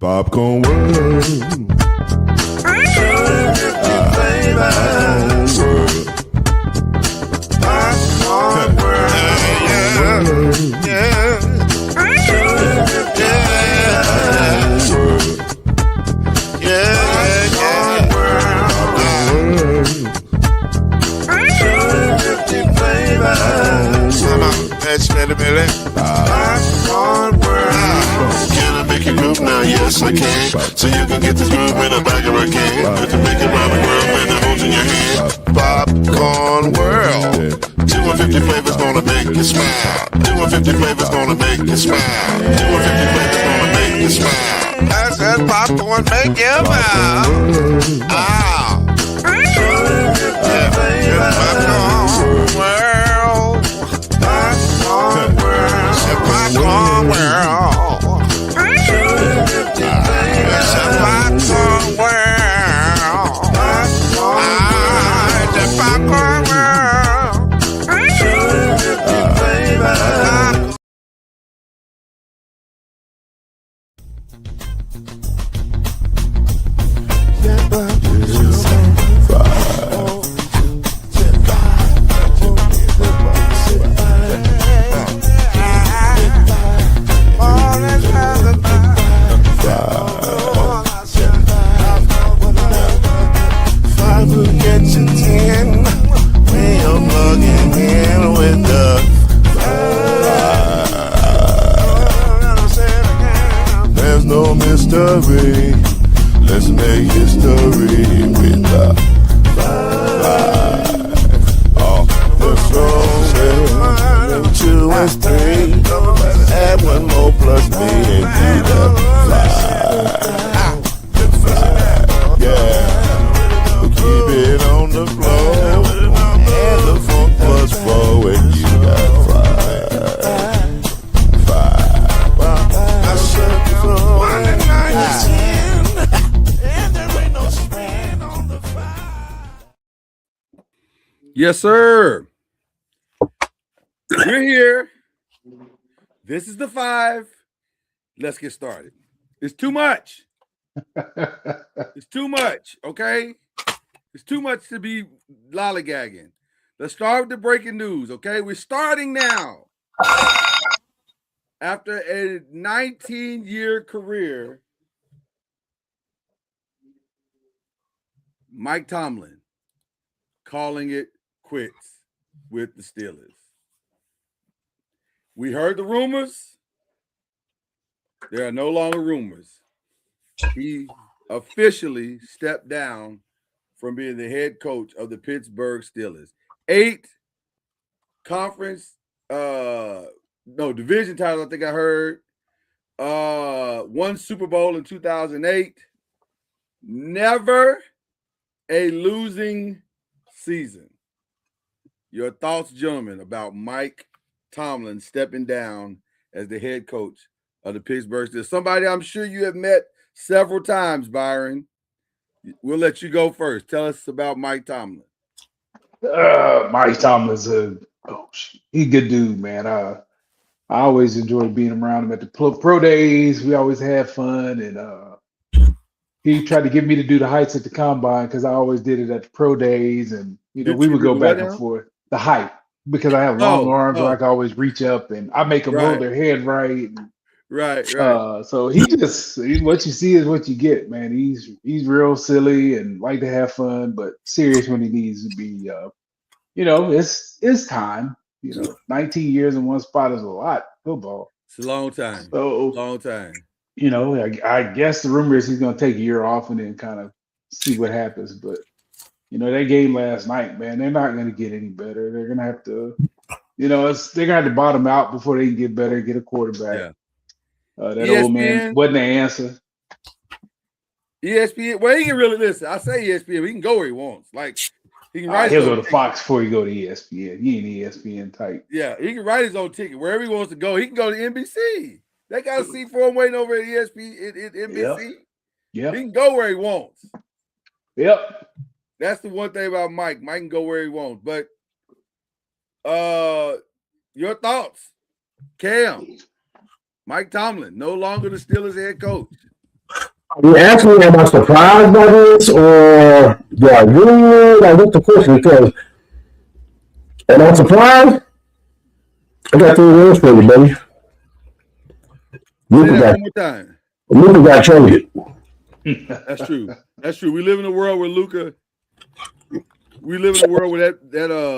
Popcorn World. Popcorn World. Can I make you groove now? Yes, I can. So you can get this groove in the back of a can. You can make it round the world when the holes in your hand. Popcorn World. 250 flavors gonna make you smile. 250 flavors gonna make you smile. 250 flavors gonna make you smile. That's that popcorn make you smile. Ah. Popcorn World. Popcorn World. Popcorn World. It's a popcorn world. It's a popcorn world. There's no mystery. Let's make history with the five. Oh, the song 2 and 3. Add 1 more plus me and do the 5. Yeah, we'll keep it on the floor. And the funk plus 4 and you got 5. Yes, sir. We're here. This is the 5. Let's get started. It's too much. It's too much, okay? It's too much to be lollygagging. Let's start with the breaking news, okay? We're starting now. After a 19-year career, Mike Tomlin calling it quits with the Steelers. We heard the rumors. There are no longer rumors. He officially stepped down from being the head coach of the Pittsburgh Steelers. 8 division titles, I think I heard. 1 Super Bowl in 2008. Never a losing season. Your thoughts, gentlemen, about Mike Tomlin stepping down as the head coach of the Pittsburgh Steelers? Somebody I'm sure you have met several times, Byron. We'll let you go first. Tell us about Mike Tomlin. Mike Tomlin's he's a good dude, man. I always enjoyed being around him at the pro days. We always had fun, and he tried to get me to do the heights at the combine because I always did it at the pro days, and we would go back and forth. The height, because I have long arms, where I can always reach up, and I make them hold their head right. Right. So he what you see is what you get, man. He's real silly and like to have fun, but serious when he needs to be. It's time. 19 years in one spot is a lot. Football. It's a long time. Long time. I guess the rumor is he's going to take a year off and then kind of see what happens. But that game last night, man, they're not going to get any better. They're going to have to, they're going to have to bottom out before they can get better, get a quarterback. Yeah. That ESPN, old man wasn't the answer. ESPN, well, he can really listen. I say ESPN, he can go where he wants. Like he can write. He'll go to Fox before he go to ESPN. He ain't ESPN type. Yeah, he can write his own ticket wherever he wants to go. He can go to NBC. They got a seat for him waiting over at ESPN, NBC. Yeah, he can go where he wants. Yep. That's the one thing about Mike. Mike can go where he wants. But your thoughts, Cam? Mike Tomlin, no longer the Steelers head coach. You asking me, am I surprised by this, or do I really? Like, what's the question? Because am I surprised? I got 3 words for you, baby. Say that one more time. Luka got traded. That's true. That's true. We live in a world where Luka. We live in a world where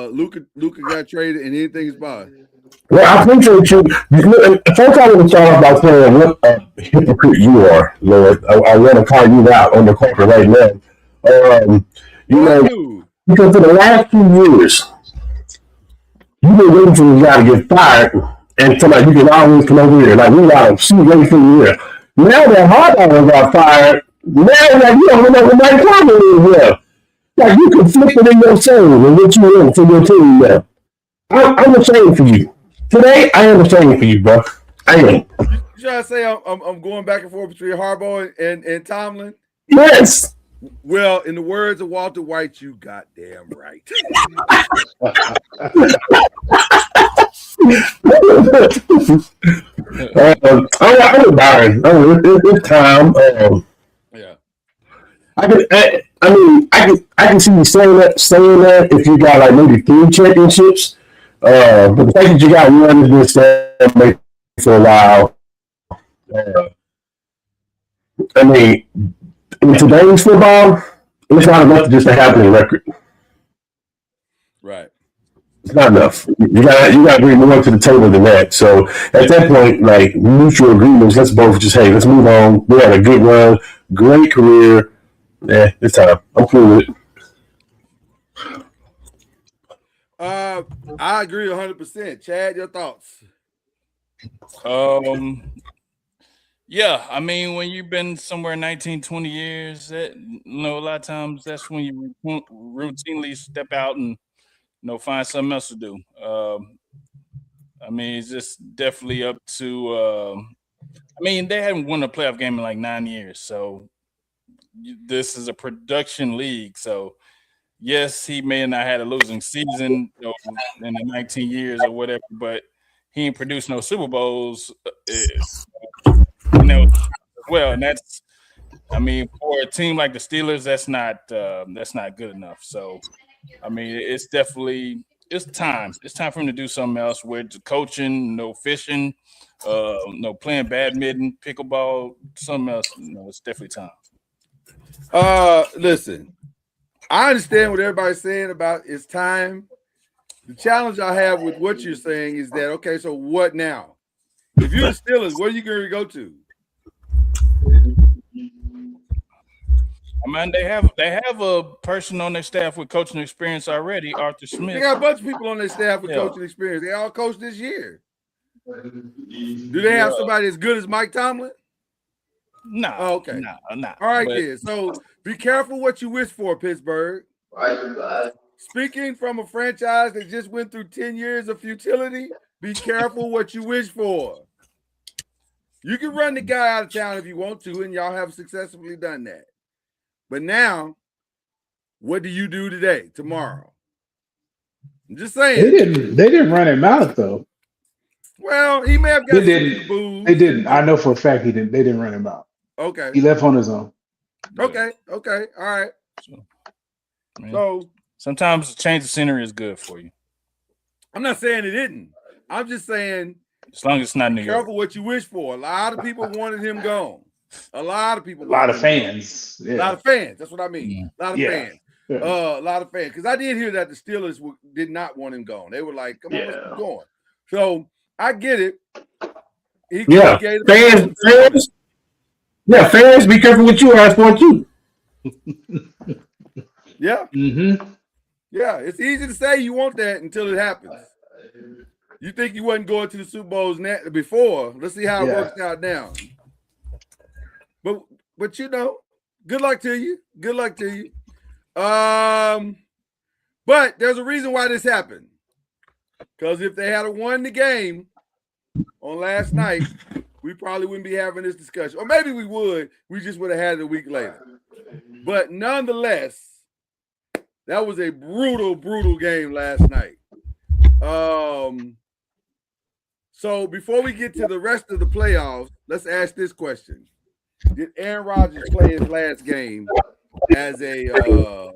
Luka got traded and anything is fine. Well, I appreciate you. First, I want to start off by saying what a hypocrite you are, Lord. I want to call you out on the corporate right now. You know, because for the last 2 years, you've been waiting for this guy to get fired, and somebody you can always come over here. Like, we got to see waiting for you here. Now that Harbaugh got fired, now that you don't know what Mike Tomlin is here. Like, you conflicted in your soul and what you want for your team now. I'm ashamed for you. Today, I am ashamed for you, bro. I am. You trying to say I'm going back and forth between Harbaugh and Tomlin? Yes. Well, in the words of Walter White, you goddamn right. I'm dying. It's time. Yeah. I can see you saying that if you got like maybe 3 championships. But the fact that you got one has been stagnant for a while. In today's football, it's not enough just to have a record. Right. It's not enough. You got to bring more to the table than that. So at that point, like mutual agreements, let's both just let's move on. We had a good run, great career. Yeah, it's time. I'm cool with it. I agree 100%. Chad, your thoughts? Yeah, I mean, when you've been somewhere 19, 20 years, a lot of times that's when you routinely step out and find something else to do. I mean, it's just definitely up to. They haven't won a playoff game in like 9 years, so this is a production league. So yes, he may not have had a losing season in the 19 years or whatever, but he ain't produced no Super Bowls. Well, and that's, for a team like the Steelers, that's not good enough. So, it's definitely time. It's time for him to do something else with coaching, fishing, playing badminton, pickleball, something else. It's definitely time. Listen, I understand what everybody's saying about it's time. The challenge I have with what you're saying is that, okay, so what now? If you're the Steelers, what are you going to go to? They have a person on their staff with coaching experience already, Arthur Smith. They got a bunch of people on their staff with coaching experience. They all coached this year. Do they have somebody as good as Mike Tomlin? No. Oh, okay. No. All right, then. So be careful what you wish for, Pittsburgh. Speaking from a franchise that just went through 10 years of futility, be careful what you wish for. You can run the guy out of town if you want to, and y'all have successfully done that. But now, what do you do today, tomorrow? I'm just saying. They didn't run him out though. Well, he may have got They didn't. I know for a fact he didn't. They didn't run him out. Okay. He left on his own. Okay. All right. So sometimes a change of scenery is good for you. I'm not saying it didn't. I'm just saying, as long as it's not New York. Careful what you wish for. A lot of people wanted him gone. A lot of people. A lot of fans. Yeah. A lot of fans. That's what I mean. A lot of fans. Yeah. A lot of fans. Because I did hear that the Steelers did not want him gone. They were like, "Come on, let's keep going." So I get it. Fans. Yeah, fans. Be careful what you ask for too. Yeah. Mm-hmm. Yeah, it's easy to say you want that until it happens. You think you wasn't going to the Super Bowls before. Let's see how it works out now. But good luck to you. Good luck to you. But there's a reason why this happened. Because if they had won the game on last night, we probably wouldn't be having this discussion. Or maybe we would. We just would have had it a week later. But nonetheless, that was a brutal, brutal game last night. So before we get to the rest of the playoffs, let's ask this question. Did Aaron Rodgers play his last game as a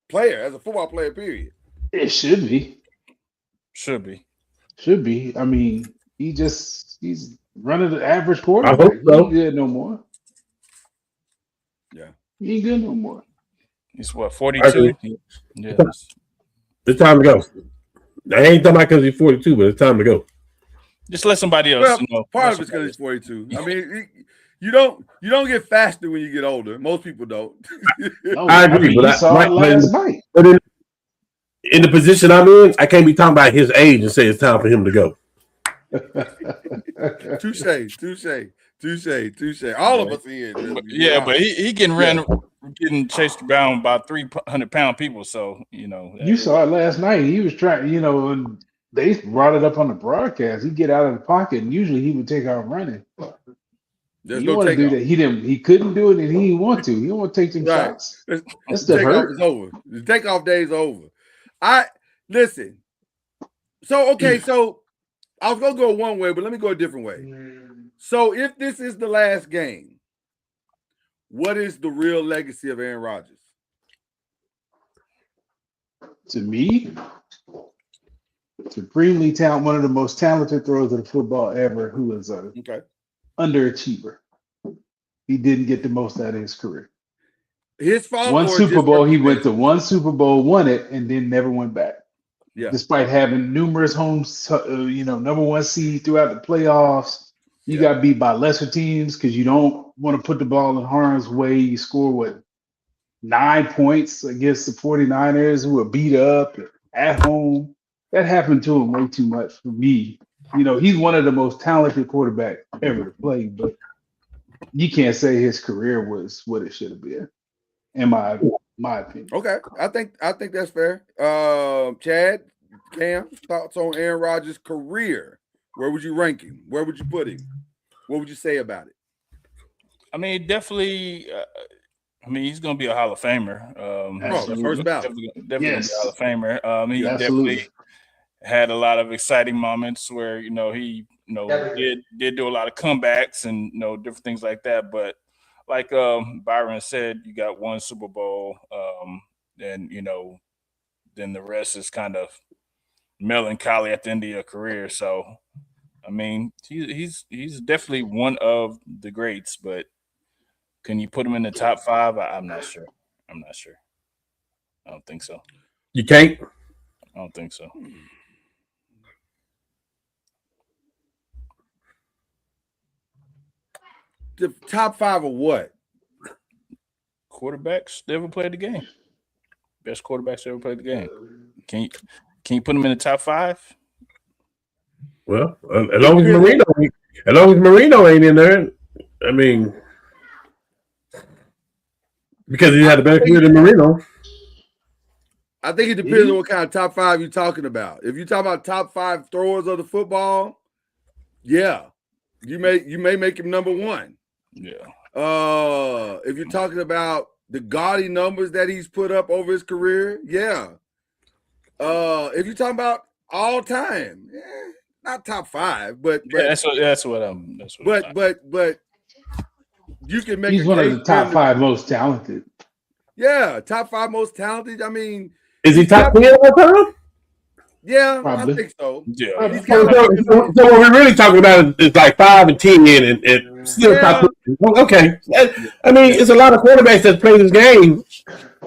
player, as a football player? Period. It should be. Should be. Should be. I mean, he's running the average I quarterback. hope He so. ain't good no more. Yeah. He ain't good no more. He's what, I 42? agree. Yeah. It's time to go. I ain't talking about because he's 42, but it's time to go. Just let somebody else. Well, you know, part let of it's because somebody he's 42. I mean, you don't get faster when you get older. Most people don't. No, I agree, mean, but you I- saw Mike it last played- night. But in the position I'm in, I can't be talking about his age and say it's time for him to go. Touche. All of us here. Yeah, but he getting chased around by 300-pound people. So You saw it last night. He was trying, and they brought it up on the broadcast. He'd get out of the pocket, and usually he would take off running. there's He no want to do takeoff. that. He didn't. He couldn't do it, and he didn't want to. He didn't want to take them Right. shots. The That's the takeoff hurt. is over. The takeoff day is over. I listen. So okay, so I was gonna go one way, but let me go a different way. So if this is the last game, what is the real legacy of Aaron Rodgers? To me, supremely talented, one of the most talented throwers of the football ever, who was a Okay. underachiever. He didn't get the most out of his career. His fault. One or Super just Bowl, he went to circumstances? one Super Bowl, won it, and then never went back. Yeah. Despite having numerous homes, number one seed throughout the playoffs. You Yeah. got beat by lesser teams because you don't want to put the ball in harm's way. You score 9 points against the 49ers, who were beat up at home. That happened to him way too much for me. He's one of the most talented quarterbacks ever to play, but you can't say his career was what it should have been, in my opinion. Okay. I think that's fair. Chad, Cam, thoughts on Aaron Rodgers' career? Where would you rank him? Where would you put him? What would you say about it? I mean, definitely. He's going to be a Hall of Famer. the first ballot. Definitely Yes. going to be a Hall of Famer. He Absolutely. definitely had a lot of exciting moments where he did do a lot of comebacks and different things like that. But like Byron said, you got one Super Bowl, and then the rest is kind of melancholy at the end of your career. So, I mean, he's definitely one of the greats, but can you put him in the top 5? I'm not sure. I don't think so. You can't. I don't think so. The top 5 of what? Quarterbacks that ever played the game. Best quarterbacks that ever played the game. Can you put him in the top 5? Well, as long as Marino ain't in there, I mean, because he had a better career than Marino. I think it depends on what kind of top 5 you're talking about. If you're talking about top 5 throwers of the football, yeah, you may make him number 1. Yeah. If you're talking about the gaudy numbers that he's put up over his career, yeah. If you're talking about all time, not top 5, but that's what I'm. But you can make. He's one of the top 5 most talented. Yeah, top 5 most talented. I mean, is he top 10 all time? Yeah, Probably. I think so. Yeah. So what we're really talking about is like 5 and 10 and still top 10. Okay. I mean, it's a lot of quarterbacks that play this game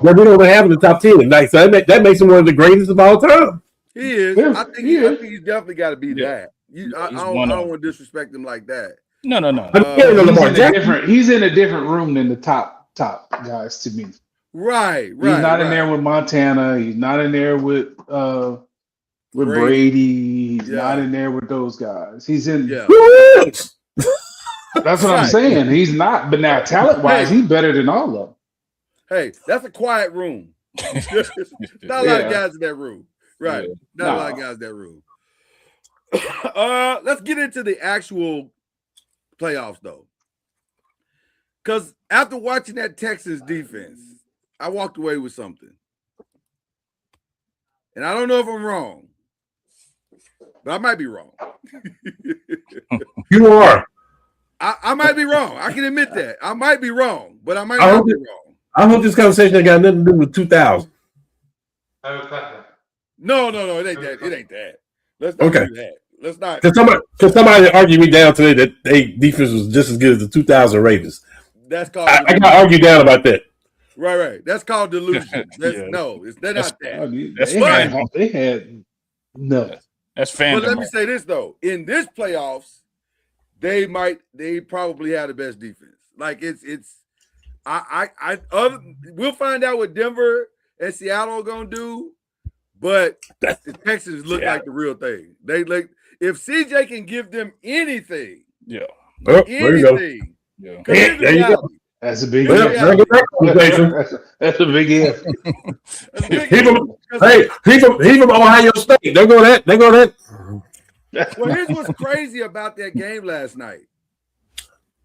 that we don't have in the top 10. Like, so that makes him one of the greatest of all time. He is. Yeah, I think he's definitely got to be that. I don't want to disrespect him like that. No. He's in a different room than the top guys to me. Right. He's not in there with Montana. He's not in there with Brady. He's not in there with those guys. He's in. Yeah. That's what I'm saying. He's not. But now, talent-wise, he's better than all of them. Hey, that's a quiet room. Not a lot of guys in that room. Right. Not a lot of guys in that room. Let's get into the actual playoffs, though. Because after watching that Texans defense, I walked away with something. And I don't know if I'm wrong, but I might be wrong. You are. I might be wrong. I can admit that. I might be wrong, but I might I not hope be it- wrong. I hope this conversation ain't got nothing to do with 2000. No, it ain't that. It ain't that. Let's not Okay. do that. Let's not. Because somebody argued me down today that they defense was just as good as the 2000 Ravens. That's called. I got argued down about that. Right. That's called delusion. That's, Yeah. No, they're not I that. mean, That's they had no. That's But fandom. let me say this though: in this playoffs, they probably have the best defense. Like we'll find out what Denver and Seattle are gonna do, but the Texans look like the real thing. They like if CJ can give them anything, Yeah. Oh, there you go. anything. Yeah. 'Cause here's the There you go. reality. That's a big Well, if. there goes that conversation. That's a big if. That's a big He deal. from, hey, he from Ohio State. There go that. Well, here's what's crazy about that game last night.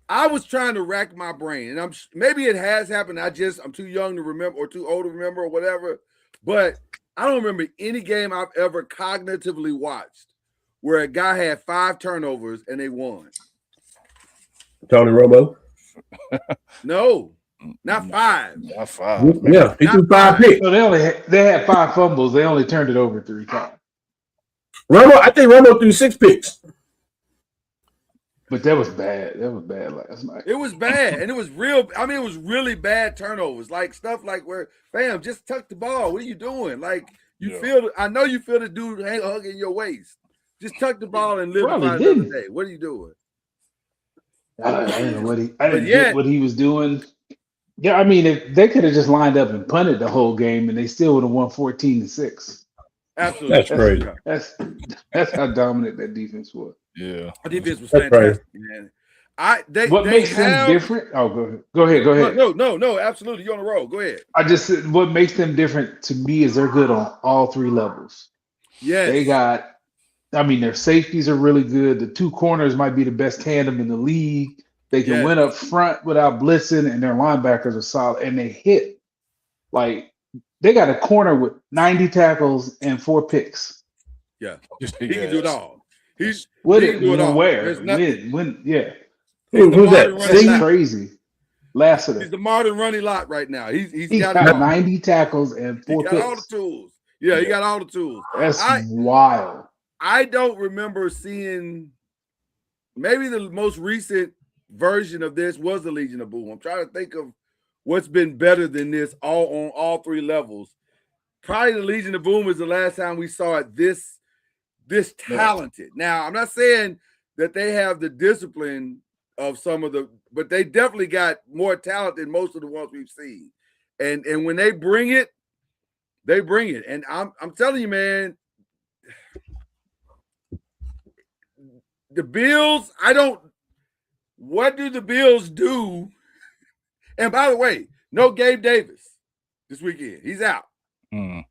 I was trying to rack my brain, and maybe it has happened. I'm too young to remember, or too old to remember, or whatever. But I don't remember any game I've ever cognitively watched where a guy had 5 turnovers and they won. Tony Romo. No, not 5. Not 5. Yeah, he threw 5 picks. So they had 5 fumbles. They only turned it over 3 times. I think Romo threw 6 picks. But that was bad. That was bad last night. It was bad, and it was real. I mean, it was really bad turnovers, like stuff like where, fam, just tuck the ball. What are you doing? Like I know you feel the dude hugging your waist. Just tuck the ball and live to Probably find another didn't. day. What are you doing? I didn't know what I didn't yet- get what he was doing. Yeah, I mean, if they could have just lined up and punted the whole game, and they still would have won 14-6. Absolutely, That's crazy. That's how dominant that defense was. Yeah. Our defense was That's fantastic, man. What makes them different? Oh, go ahead. No, absolutely. You're on the road. Go ahead. I just said what makes them different to me is they're good on all 3 levels. Yes. They got, I mean, their safeties are really good. The 2 corners might be the best tandem in the league. They can Yes. win up front without blitzing, and their linebackers are solid. And they hit. Like, they got a corner with 90 tackles and 4 picks. Yeah. He can do it all. He What can do it all. where? There's nothing. When? Yeah. Who's that? Right That's now. crazy. He's Lassiter. the Martin Runny Lot right now. He's He got got it all. 90 tackles and He 4 got all the picks. tools. Yeah, he got all the tools. That's I- wild. I don't remember seeing, maybe the most recent version of this was the Legion of Boom. I'm trying to think of what's been better than this on all 3 levels. Probably the Legion of Boom is the last time we saw it this talented. Now, I'm not saying that they have the discipline of some of the, but they definitely got more talent than most of the ones we've seen. And when they bring it, they bring it. And I'm telling you, man, the Bills, what do the Bills do? And by the way, no Gabe Davis this weekend. He's out. Mm.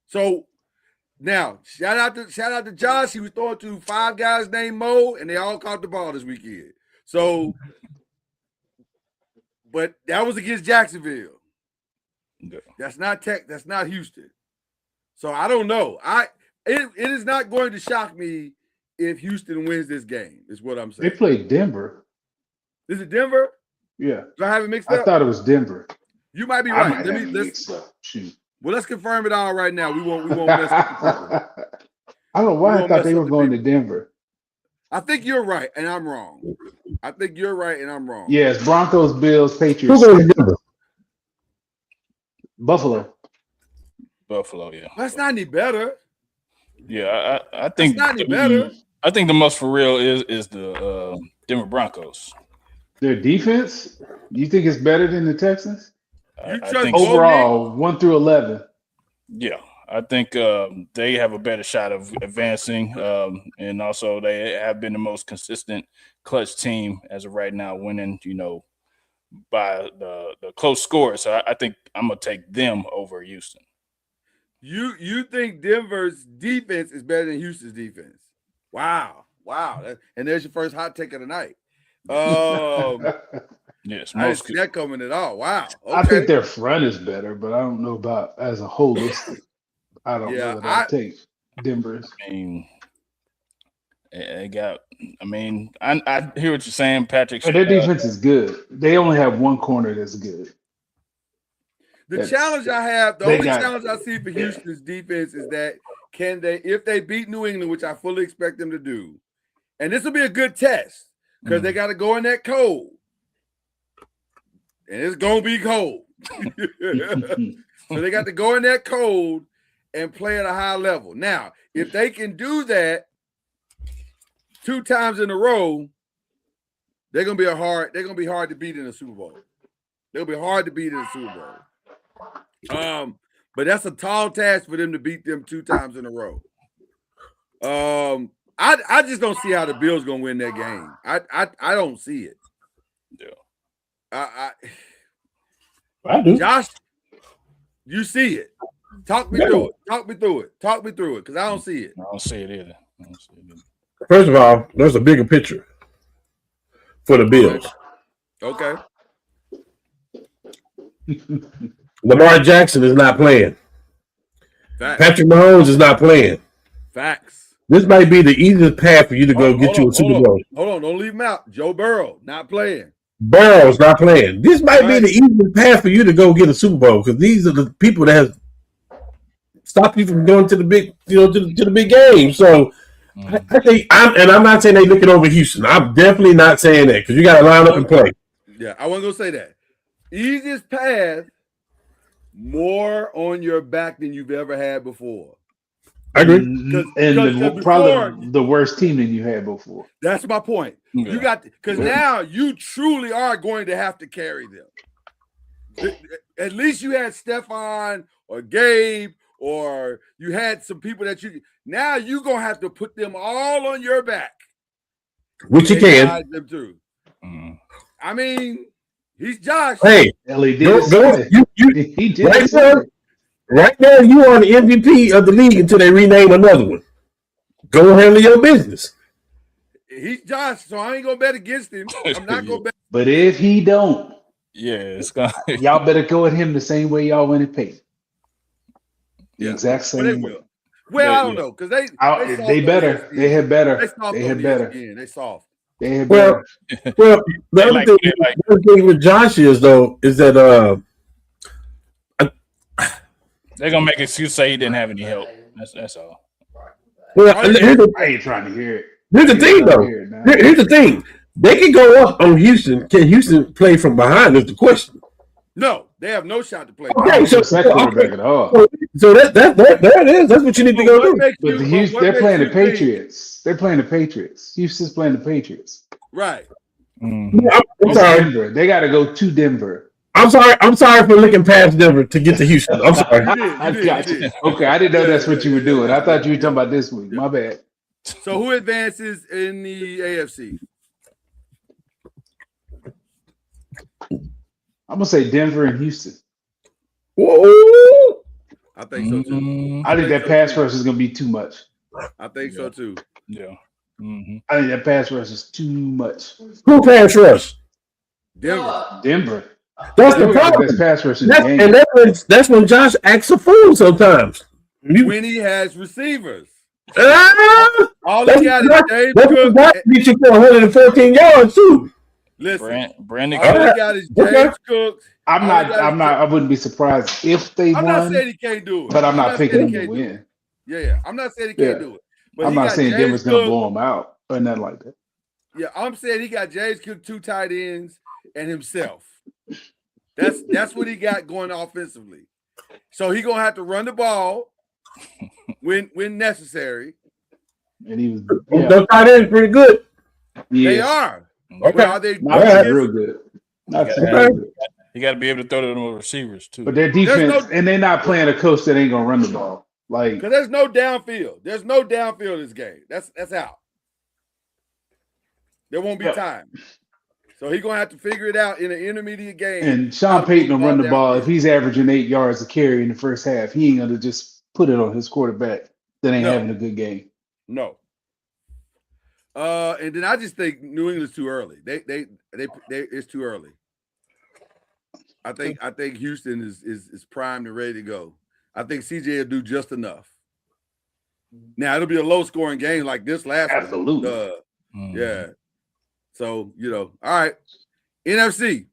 So now shout out to Josh. He was throwing to 5 guys named Mo, and they all caught the ball this weekend. So, but that was against Jacksonville. Yeah. That's not Tech. That's not Houston. So I don't know. It is not going to shock me if Houston wins this game. Is what I'm They saying. played Denver. Is it Denver? Yeah. Do I have it mixed I up? thought it was Denver. You might be I right. might have it mixed up. Shoot. Well, let's confirm it all right now. We won't mess with the people. I don't know why We I won't thought mess they up were the going to people. Denver. I think you're right, and I'm wrong. I think you're right, and I'm wrong. Yes, Broncos, Bills, Who's Patriots, going to Denver? Buffalo. Buffalo, yeah. That's not any better. Yeah, I That's think not any better. I think the most for real is the Denver Broncos. Their defense, you think it's better than the Texans? You I trust think Bo- Overall, 1 through 11. Yeah, I think they have a better shot of advancing, and also they have been the most consistent clutch team as of right now, winning, by the close score. So I think I'm gonna take them over Houston. You think Denver's defense is better than Houston's defense? Wow. And there's your first hot take of the night. Yes, I didn't most see that coming at all. Wow. Okay. I think their front is better, but I don't know about as a holistic. I don't Yeah, know what I'd take Denver's. I mean, They got. I mean, I hear what you're saying, Patrick. And their defense is good. They only have one corner that's good. The challenge I have, the they only got- challenge I see for Houston's defense is that can they, if they beat New England, which I fully expect them to do, and this will be a good test because they got to go in that cold, and it's gonna be cold. So they got to go in that cold and play at a high level. Now, if they can do that 2 times in a row, they're gonna be hard to beat in the Super Bowl. They'll be hard to beat in the Super Bowl. But that's a tall task for them to beat them 2 times in a row. I just don't see how the Bills gonna win that game. I don't see it. Yeah. I do. Josh, you see it. Talk me through it. Talk me through it, because I don't see it. I don't see it either. First of all, there's a bigger picture for the Bills. Okay. Lamar Jackson is not playing. Facts. Patrick Mahomes is not playing. Facts. This might be the easiest path for you to go get you a Super Bowl. Hold on, don't leave him out. Joe Burrow not playing. Burrow's not playing. This might be the easiest path for you to go get a Super Bowl because these are the people that have stopped you from going to the big, to the big game. So I think I'm not saying they looking over Houston. I'm definitely not saying that because you got to line up and play. Yeah, I wasn't gonna say that. Easiest path, more on your back than you've ever had before. I agree. And probably the worst team than you had before. That's my point. Yeah. You got because now you truly are going to have to carry them. At least you had Stephon or Gabe, or you had some people that you. Now you're gonna have to put them all on your back, Which you and can. guide them through. I mean, he's Josh. Hey, Ellie did he did right now, right now you are the MVP of the league until they rename another one. Go handle your business. He's Josh, so I ain't gonna bet against him. I'm not gonna bet. But if he don't, Yeah, it's gonna. y'all better go at him the same way y'all went at Peyton. The Yeah. exact Well, they same way. will. Well, I don't know because they better. They had better. They soft They on had better. ESPN. They soft. They had Well, better. well, the other like- thing, they like- the other thing with Josh is though is that They're gonna make excuse say he didn't have any help. That's all. well, I ain't trying to hear it. here's the thing though. Hear it now. Here's the thing. They can go up on Houston. Can Houston play from behind? Is the question. No, they have no shot to play. Okay, so That quarterback at all. So that there it is. That's what you need to go What do. makes But you- the Houston, what they're makes playing the you think- Patriots. They're playing the Patriots. Houston's playing the Patriots. Right. Mhm. I'm It's sorry. Denver. They got to go to Denver. I'm sorry for looking past Denver to get to Houston. I'm sorry. I got you. Okay, I didn't know that's what you were doing. I thought you were talking about this week. My bad. So who advances in the AFC? I'm gonna say Denver and Houston. Whoa. I think so too. Mhm. I think that pass rush is gonna be too much. I think so too. Yeah. Mhm. I think that pass rush is too much. Who pass rush? Denver. Denver. That's the Denver got the problem. best pass rush in the game. And that's when Josh acts a fool sometimes. When he has receivers. Ah! All That's he got is James That's Cook. what beat you for 114 yards too. Listen, Brandon all Cook. he got is Okay. James Cook. I wouldn't be surprised if they I'm not won, saying he can't do it. but I'm not picking saying them he to can't do it. win. Yeah. I'm not saying he can't Yeah. do it. But I'm he not got saying James Denver's gonna Cook. blow them out or nothing like that. Yeah, I'm saying he got James Cook, 2 tight ends, and himself. That's what he got going offensively. So he gonna have to run the ball when necessary. And he was Those tight ends pretty good. They are. Okay. But are they not Yeah. real good. Not Okay. real good. You got to be able to throw to them receivers too. But their There's defense, no- and they're not playing a coach that ain't gonna run the ball. Like Because there's no downfield. There's no downfield in this game. That's out. There won't be Yeah. time. So he's gonna have to figure it out in an intermediate game. And Sean Payton will run the ball. If he's averaging 8 yards a carry in the first half, he ain't gonna just put it on his quarterback that ain't No. having a good game. No. And then I just think New England's too early. They it's too early. I think Houston is primed and ready to go. I think CJ will do just enough. Now it'll be a low-scoring game like this last one. Absolutely. Yeah. So, all right. NFC.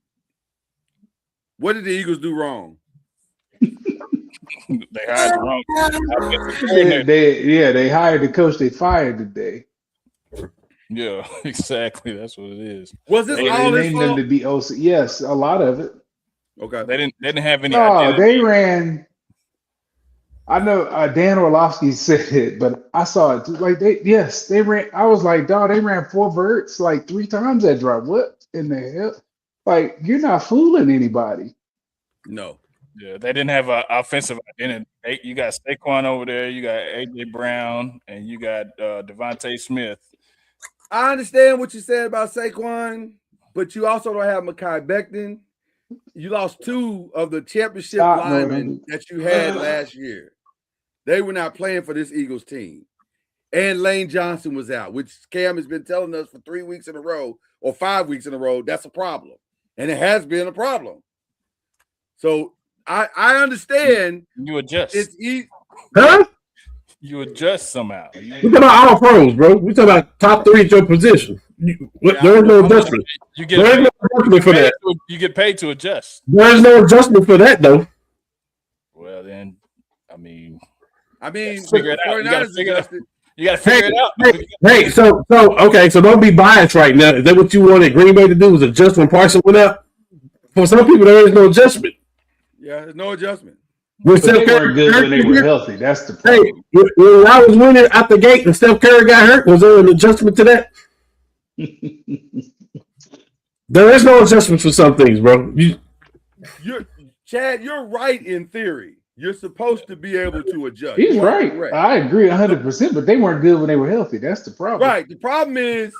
What did the Eagles do wrong? They hired the wrong. They hired the coach they fired today. Yeah, exactly. That's what it is. Was this They all his named them fault? to be OC. Yes, a lot of it. Okay. They didn't have any. No, identity. they ran. I know Dan Orlovsky said it, but I saw it. Like they ran. I was like, dog, they ran 4 verts like 3 times that drop. What in the hell? Like, you're not fooling anybody. No. Yeah, they didn't have an offensive identity. You got Saquon over there, you got AJ Brown, and you got Devontae Smith. I understand what you said about Saquon, but you also don't have Mekhi Becton. You lost 2 of the championship linemen that you had last year. They were not playing for this Eagles team. And Lane Johnson was out, which Cam has been telling us for 3 weeks in a row or 5 weeks in a row. That's a problem. And it has been a problem. So I understand. You adjust. It's easy. Huh? You adjust somehow. We talking about all pros, bro. We talking about top 3 at your position. There is no adjustment. There is no adjustment for that. You get paid to adjust. There is no adjustment for that, though. Well, then, I mean, figure it out. You got to figure it out. Hey, so okay, so don't be biased right now. Is that what you wanted Green Bay to do? Was adjust when Parson went out? For some people, there is no adjustment. Yeah, there's no adjustment. But they weren't good when they were healthy. That's the problem. Hey, when I was winning out the gate and Steph Curry got hurt, was there an adjustment to that? There is no adjustment for some things, bro. Chad, you're right in theory. You're supposed to be able to adjust. He's right. I agree 100%, but they weren't good when they were healthy. That's the problem. Right. The problem is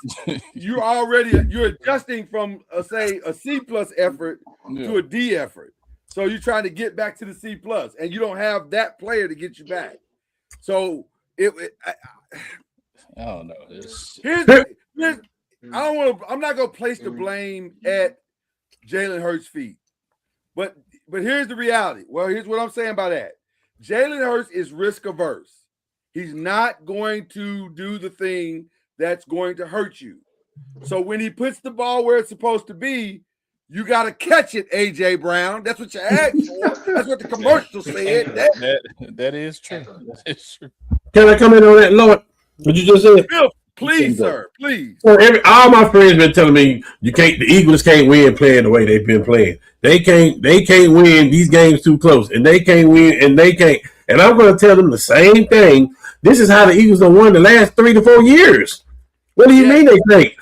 you're adjusting from say a C+ effort to a D effort. So you're trying to get back to the C+, and you don't have that player to get you back. So I don't know. I'm not gonna place the blame at Jalen Hurts' feet, but here's the reality. Well, here's what I'm saying by that. Jalen Hurts is risk averse. He's not going to do the thing that's going to hurt you. So when he puts the ball where it's supposed to be, you got to catch it, AJ Brown. That's what you asked for. That's what the commercial said. That is true. That is true. Can I come in on that, Lord? What you just said? Please, sir. Please. So all my friends been telling me the Eagles can't win playing the way they've been playing. They can't win these games too close, and they can't win, and they can't. And I'm going to tell them the same thing. This is how the Eagles have won the last 3 to 4 years. What do you mean they can't?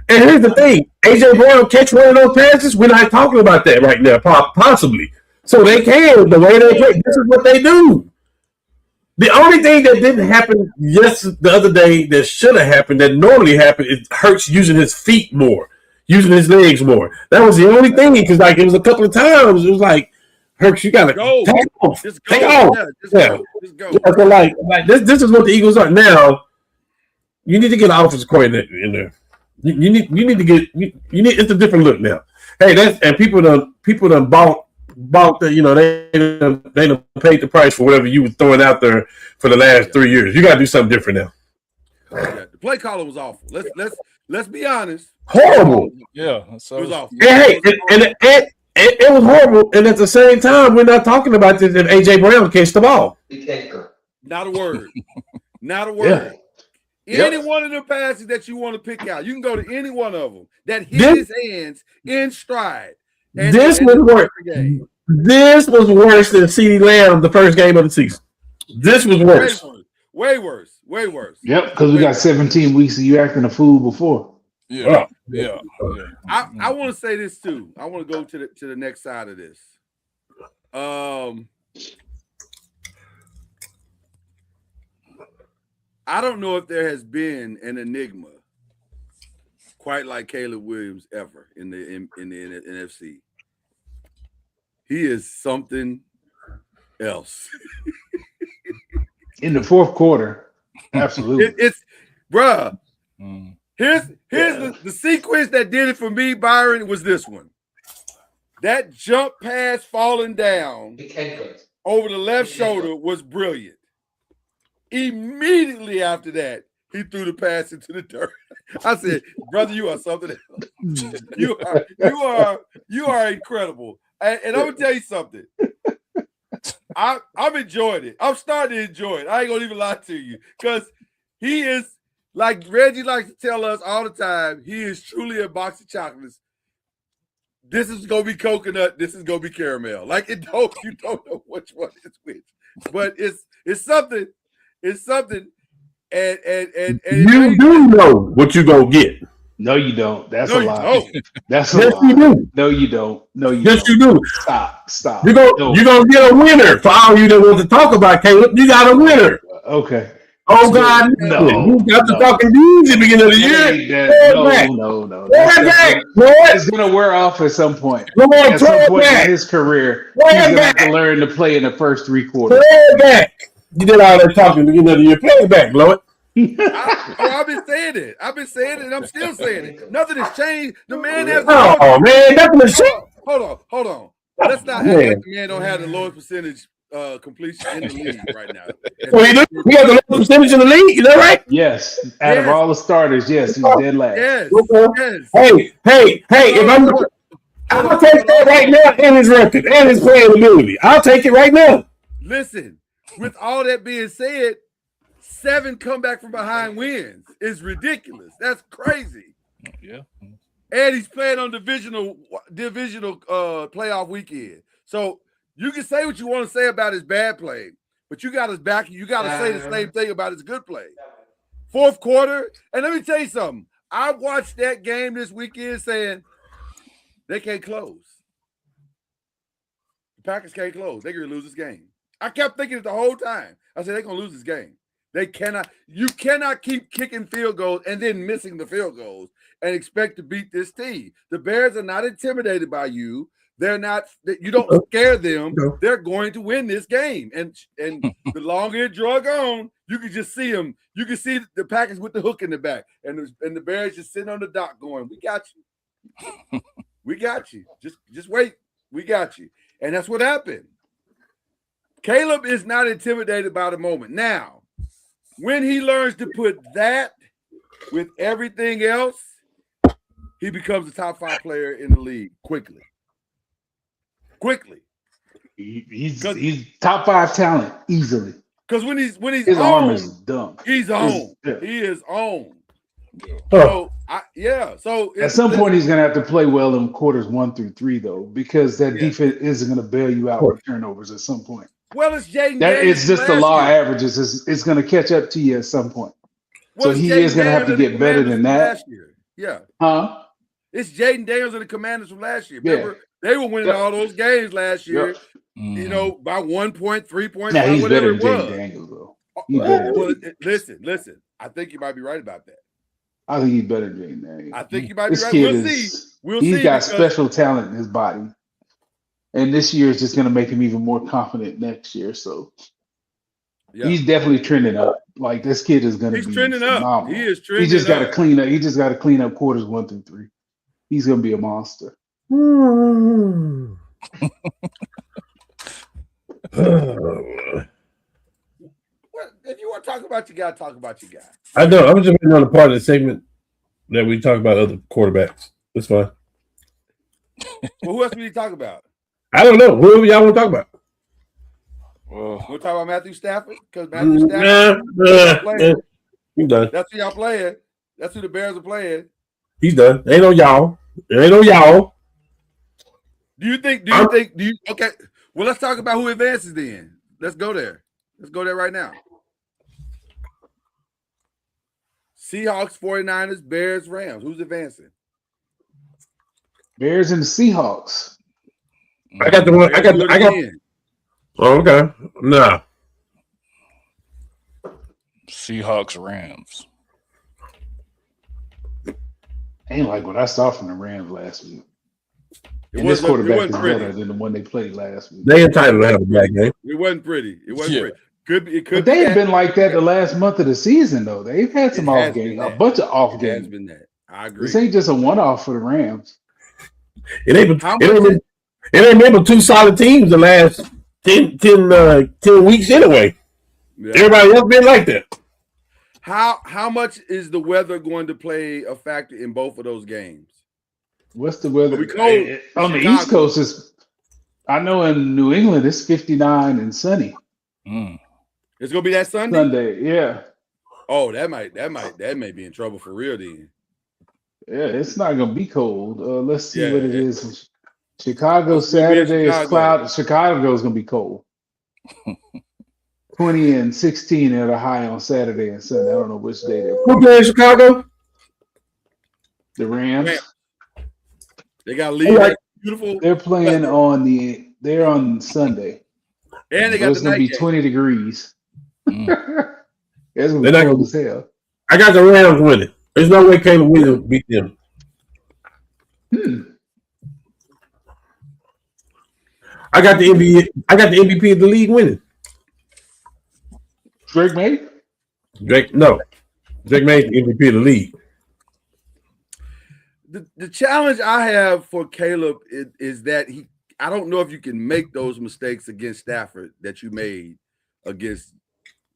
And here's the thing. AJ Brown catch one of those passes. We're not talking about that right now, possibly. So they can, the way they play. This is what they do. The only thing that didn't happen the other day that should have happened, that normally happened, is Hurts using his feet more, using his legs more. That was the only thing, because it was a couple of times. It was like, Hurts, you got to go. Take off. Just go. Take off. Yeah, just go. Yeah, so like this is what the Eagles are now. You need to get an offensive coordinator in there. You need it's a different look now. Hey, people done bought they done paid the price for whatever you were throwing out there for the last 3 years. You got to do something different now. Yeah, the play caller was awful. Let's be honest. Horrible. Yeah, so it was awful. It was horrible. And at the same time, we're not talking about this if AJ Brown catch the ball. Not a word. Not a word. Yeah. Any one of the passes that you want to pick out, you can go to any one of them that hit his hands in stride. This was worse. This was worse than CeeDee Lamb the first game of the season. This was worse. Way worse. Yep, because we got 17 weeks of you acting a fool before. Yeah. I want to say this too. I want to go to the next side of this. I don't know if there has been an enigma quite like Caleb Williams ever in the NFC. He is something else. In the fourth quarter, absolutely. It's bruh. Here's the sequence that did it for me, Byron, was this one. That jump pass falling down over the left shoulder was brilliant. Immediately after that, he threw the pass into the dirt. I said, brother, you are something else. You are incredible. And I'm gonna tell you something. I'm enjoying it. I'm starting to enjoy it. I ain't gonna even lie to you. Because he is, like Reggie likes to tell us all the time, he is truly a box of chocolates. This is gonna be coconut, this is gonna be caramel. Like you don't know which one is which. But it's something. It's something. And you do know what you gonna get. No, you don't. That's No, a you lie. don't. That's a Yes, lie. you do. No, you don't. No, you Yes, don't. you do. Stop. You're No. gonna get a winner. For all you that want to talk about Caleb, you got a winner. Okay. Oh God, No. You got to talking easy beginning of the year. No. It's It's gonna wear off at some point. Come on, At throw some it point back. in his career, Throw he's it gonna have back. to learn to play in the first 3 Throw quarters. it back. You did all that talking beginning of the year. Play it back, Lloyd. I've been saying it. And I'm still saying it. Nothing has changed. The man has Oh man, nothing to say. Hold on. Let's not act like the man don't have the lowest percentage completion in the league right now. So he has the lowest percentage in the league. Is that right? Yes. Out of Yes. all the starters, yes, he's dead last. Yes. Okay. Hey, if I'll take that right now and his record and his playing ability. I'll take it right now. Listen, with all that being said, 7 comeback from behind wins is ridiculous. That's crazy. Yeah. And he's playing on divisional playoff weekend. So you can say what you want to say about his bad play, but you got his back. You got to say the same thing about his good play. 4th quarter, and let me tell you something. I watched that game this weekend saying they can't close. The Packers can't close. They're going to lose this game. I kept thinking it the whole time. I said they're going to lose this game. They cannot. You cannot keep kicking field goals and then missing the field goals and expect to beat this team. The Bears are not intimidated by you. They're not. You don't scare them. They're going to win this game. And the longer it drug on, you can just see them. You can see the Packers with the hook in the back, and the Bears just sitting on the dock going, "We got you. We got you. Just wait. We got you." And that's what happened. Caleb is not intimidated by the moment. Now, when he learns to put that with everything else, he becomes a top 5 player in the league quickly. He's top 5 talent easily. Because when he's His on, arm is dumb. he's on. Yeah. He is on. Huh. So At some point, he's gonna have to play well in quarters 1 through 3, though, because that defense isn't gonna bail you out with turnovers at some point. Well, it's Jaden. That Daniels it's just the last law year. averages. It's gonna catch up to you at some point. Well, So it's he Jaden is gonna have to Daniels get and the better Commanders than from that. last year. Yeah, Huh? it's Jaden Daniels and the Commanders from last year. Yeah. Remember, they were winning Yep. all those games last year. Yep. You know, by 1 point, 3 points, Now he's whatever better than it was. Jaden Daniels, though. He's better. Well, listen. I think you might be right about that. I think he's better than Jaden Daniels. I think you might be This right. kid We'll is. see. We'll He's see. got because- special talent in his body, and this year is just gonna make him even more confident next year. So Yeah. he's definitely trending up. Like this kid is gonna He's be trending up. phenomenal. He is trending He just got to up. clean up. He just got to clean up quarters 1 through 3. He's gonna be a monster. Well, if you want to talk about your guy, talk about your guy. I know. I was just waiting on the part of the segment that we talk about other quarterbacks. That's fine. Well, who else we need to talk about? I don't know. Who y'all want to talk about? Well, We'll talk about Matthew Stafford because Matthew Stafford. He's done. That's who y'all playing. That's who the Bears are playing. He's done. Ain't no y'all. There ain't no y'all. Okay. Well, let's talk about who advances then. Let's go there. Let's go there right now. Seahawks, 49ers, Bears, Rams. Who's advancing? Bears and the Seahawks. I got the one. I got. Oh, okay. Nah. Seahawks, Rams. Ain't like what I saw from the Rams last week. It And this wasn't quarterback is pretty. better than the one they played last week. They entitled to have a bad game. It wasn't pretty. It wasn't Yeah. pretty. It could But they've be been like that the last month of the season, though. They've had some It has off been games, a that. bunch of off It has games. been that. I agree. This ain't just a one-off for the Rams. It ain't. How It ain't been but 2 solid teams the last 10 weeks anyway. Yeah. Everybody else been like that. How much is the weather going to play a factor in both of those games? What's the weather? It'll be cold On the Chicago. East Coast, I know in New England it's 59 and sunny. It's gonna be that Sunday. Yeah. Oh, that may be in trouble for real then. Yeah, it's not gonna be cold. Let's see Yeah, what it is. Chicago It's gonna be in Saturday is Chicago. cloudy. Chicago's gonna be cold. 20 and 16 at a high on Saturday and Sunday. I don't know which day they're Who playing Chicago? The Rams. They got leave that beautiful, They're playing they're on Sunday. and they So got it's the gonna night be game. 20 degrees. It's gonna be They're not cold gonna- as hell. I got the Rams winning. There's no way Caleb Williams beat them. I got the NBA. I got the MVP of the league winning. Drake May? Drake May's the MVP of the league. The challenge I have for Caleb is that I don't know if you can make those mistakes against Stafford that you made against.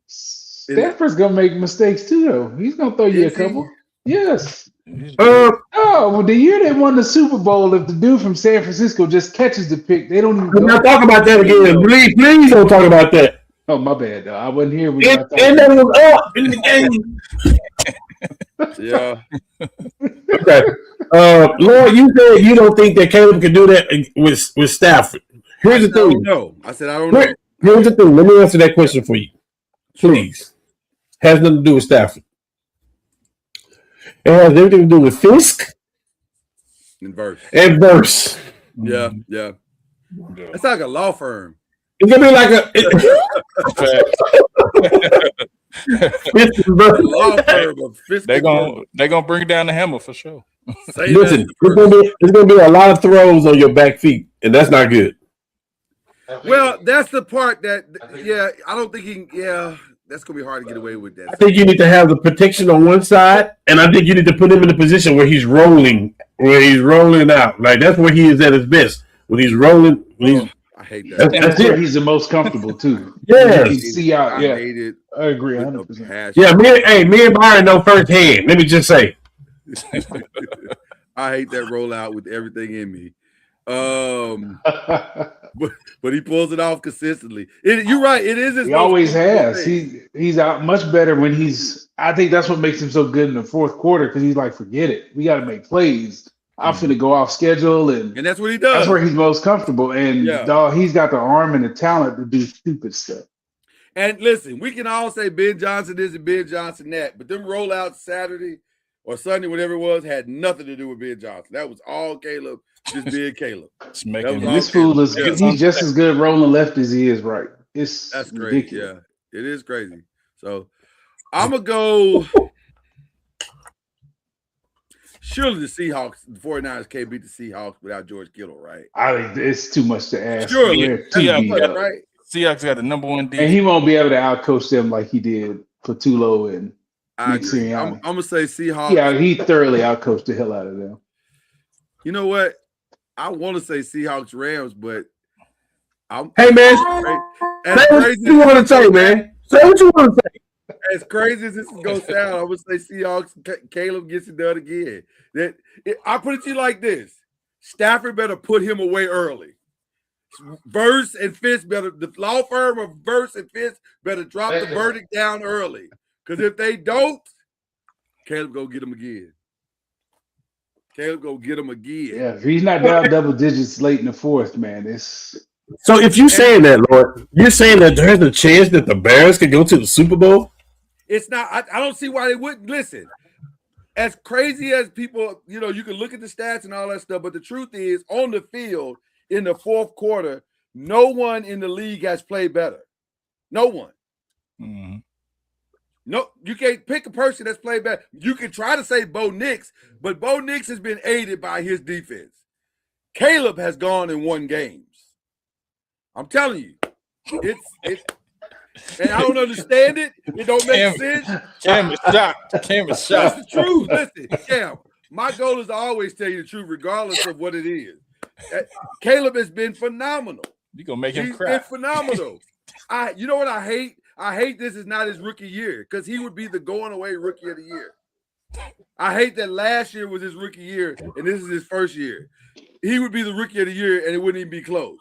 Stafford's gonna make mistakes too, though. He's gonna throw you a Is he? couple. Yes. Uh, Oh, well, the year they won the Super Bowl, if the dude from San Francisco just catches the pick, they don't even we're go. not talking about that again. Please don't talk about that. Oh, my bad. Though. I wasn't here when And, y'all and talking. that was up in the game. Yeah, Okay. Lord, you said you don't think that Caleb can do that with Stafford. Here's the I don't thing. know. I said I don't know. Here's the thing. Let me answer that question for you. Please. Has nothing to do with Stafford. It has everything to do with Fisk In verse. and Verse. Yeah. It's like a law firm. It's gonna be like Fisk and Verse. A law firm of fiscal. They gonna bring down the hammer for sure. Say Listen, that. it's gonna be a lot of throws on your back feet, and that's not good. Well, that's the part that I don't think he can. Yeah, that's gonna be hard to get away with I that. think you need to have the protection on one side, and I think you need to put him in a position where he's rolling out. Like that's where he is at his best. When he's rolling, I hate that. that's That's where it. he's the most comfortable too. Yes. You can see out. I Yeah, hate it. I agree with 100%. a passion. Yeah, me and Byron know firsthand. Let me just say. I hate that rollout with everything in me. But he pulls it off consistently. You're right. It is his He most always comfortable has. thing. He's out much better when he's. I think that's what makes him so good in the fourth quarter because he's like, forget it. We got to make plays. I'm finna go off schedule, and And that's what he does. that's where he's most comfortable. And Yeah. dog, he's got the arm and the talent to do stupid stuff. And listen, we can all say Ben Johnson this and Ben Johnson that, but them rollouts Saturday or Sunday, whatever it was, had nothing to do with Ben Johnson. That was all Caleb, just being Caleb. It's That making was all This fool is Yeah. he's just as good rolling left as he is right. It's That's great. ridiculous. Yeah, it is crazy. So I'm gonna go. Surely the Seahawks, the 49ers can't beat the Seahawks without George Kittle, right? I think it's too much to ask. Surely. They're That's too Yeah, beat much, up. right? Seahawks got the number one And defense. he won't be able to outcoach them like he did Patullo and I Nick agree. Sirianni. I'm gonna say Seahawks. Yeah, he thoroughly outcoached the hell out of them. You know what? I want to say Seahawks Rams, but I'm Hey man, as say what crazy you want to say, man. Say what you want to say. as crazy as this is gonna sound, I would say Seahawks. Caleb gets it done again. I put it to you like this: Stafford better put him away early. Verse and Fitz better. The law firm of Verse and Fitz better drop the verdict down early. Because if they don't, Caleb go get him again. Caleb go get him again. Yeah, if he's not down double digits late in the fourth, man, it's So if you're saying that, Lord, you're saying that there's a chance that the Bears could go to the Super Bowl? It's not. I don't see why they wouldn't listen. As crazy as people, you can look at the stats and all that stuff, but the truth is, on the field in the fourth quarter, no one in the league has played better. No one. Mhm. No, you can't pick a person that's played better. You can try to say Bo Nix, but Bo Nix has been aided by his defense. Caleb has gone and won games. I'm telling you, it's. And I don't understand it. It don't make sense. Cam is shocked. Cam is That's shocked. the truth. Listen, Cam, my goal is to always tell you the truth, regardless of what it is. Caleb has been phenomenal. You gonna make him He's cry. been phenomenal. You know what I hate? I hate this is not his rookie year because he would be the going away rookie of the year. I hate that last year was his rookie year and this is his first year. He would be the rookie of the year and it wouldn't even be close.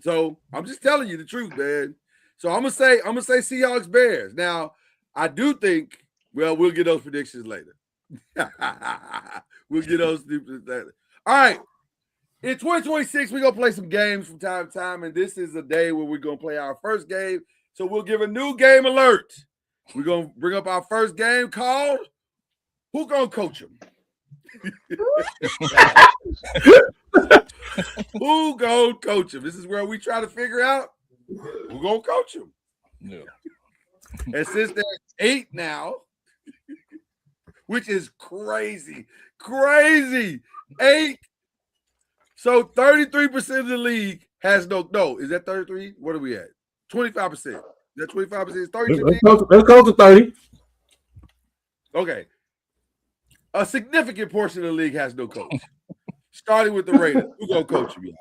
So I'm just telling you the truth, man. So I'm gonna say Seahawks Bears. Now I do think. Well, we'll get those predictions later. We'll get those stupid later. All right. In 2026, we're gonna play some games from time to time, and this is a day where we're gonna play our first game. So we'll give a new game alert. We're gonna bring up our first game called "Who Gonna Coach Him?" Who gonna coach him? This is where we try to figure out who gonna coach him. Yeah. And since they're 8 now, which is crazy. 8. So 33% of the league has no. Is that 33? What are we at? 25%. Is that 25%? Is 32? Let's go to 30. Okay. A significant portion of the league has no coach. Starting with the Raiders. Who gonna coach you,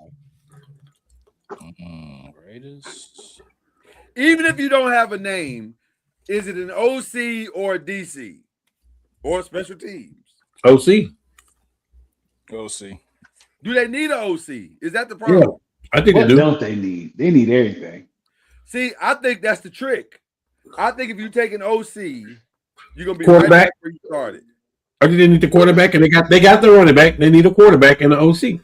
y'all? Raiders. Even if you don't have a name, is it an OC or a DC or special teams? OC. OC. Do they need an OC? Is that the problem? Yeah, I think What they do. don't they need? They need everything. See, I think that's the trick. I think if you take an OC, you're gonna be Quarterback. right back where you started. I think they need the quarterback, and they got the running back. They need a quarterback and an OC.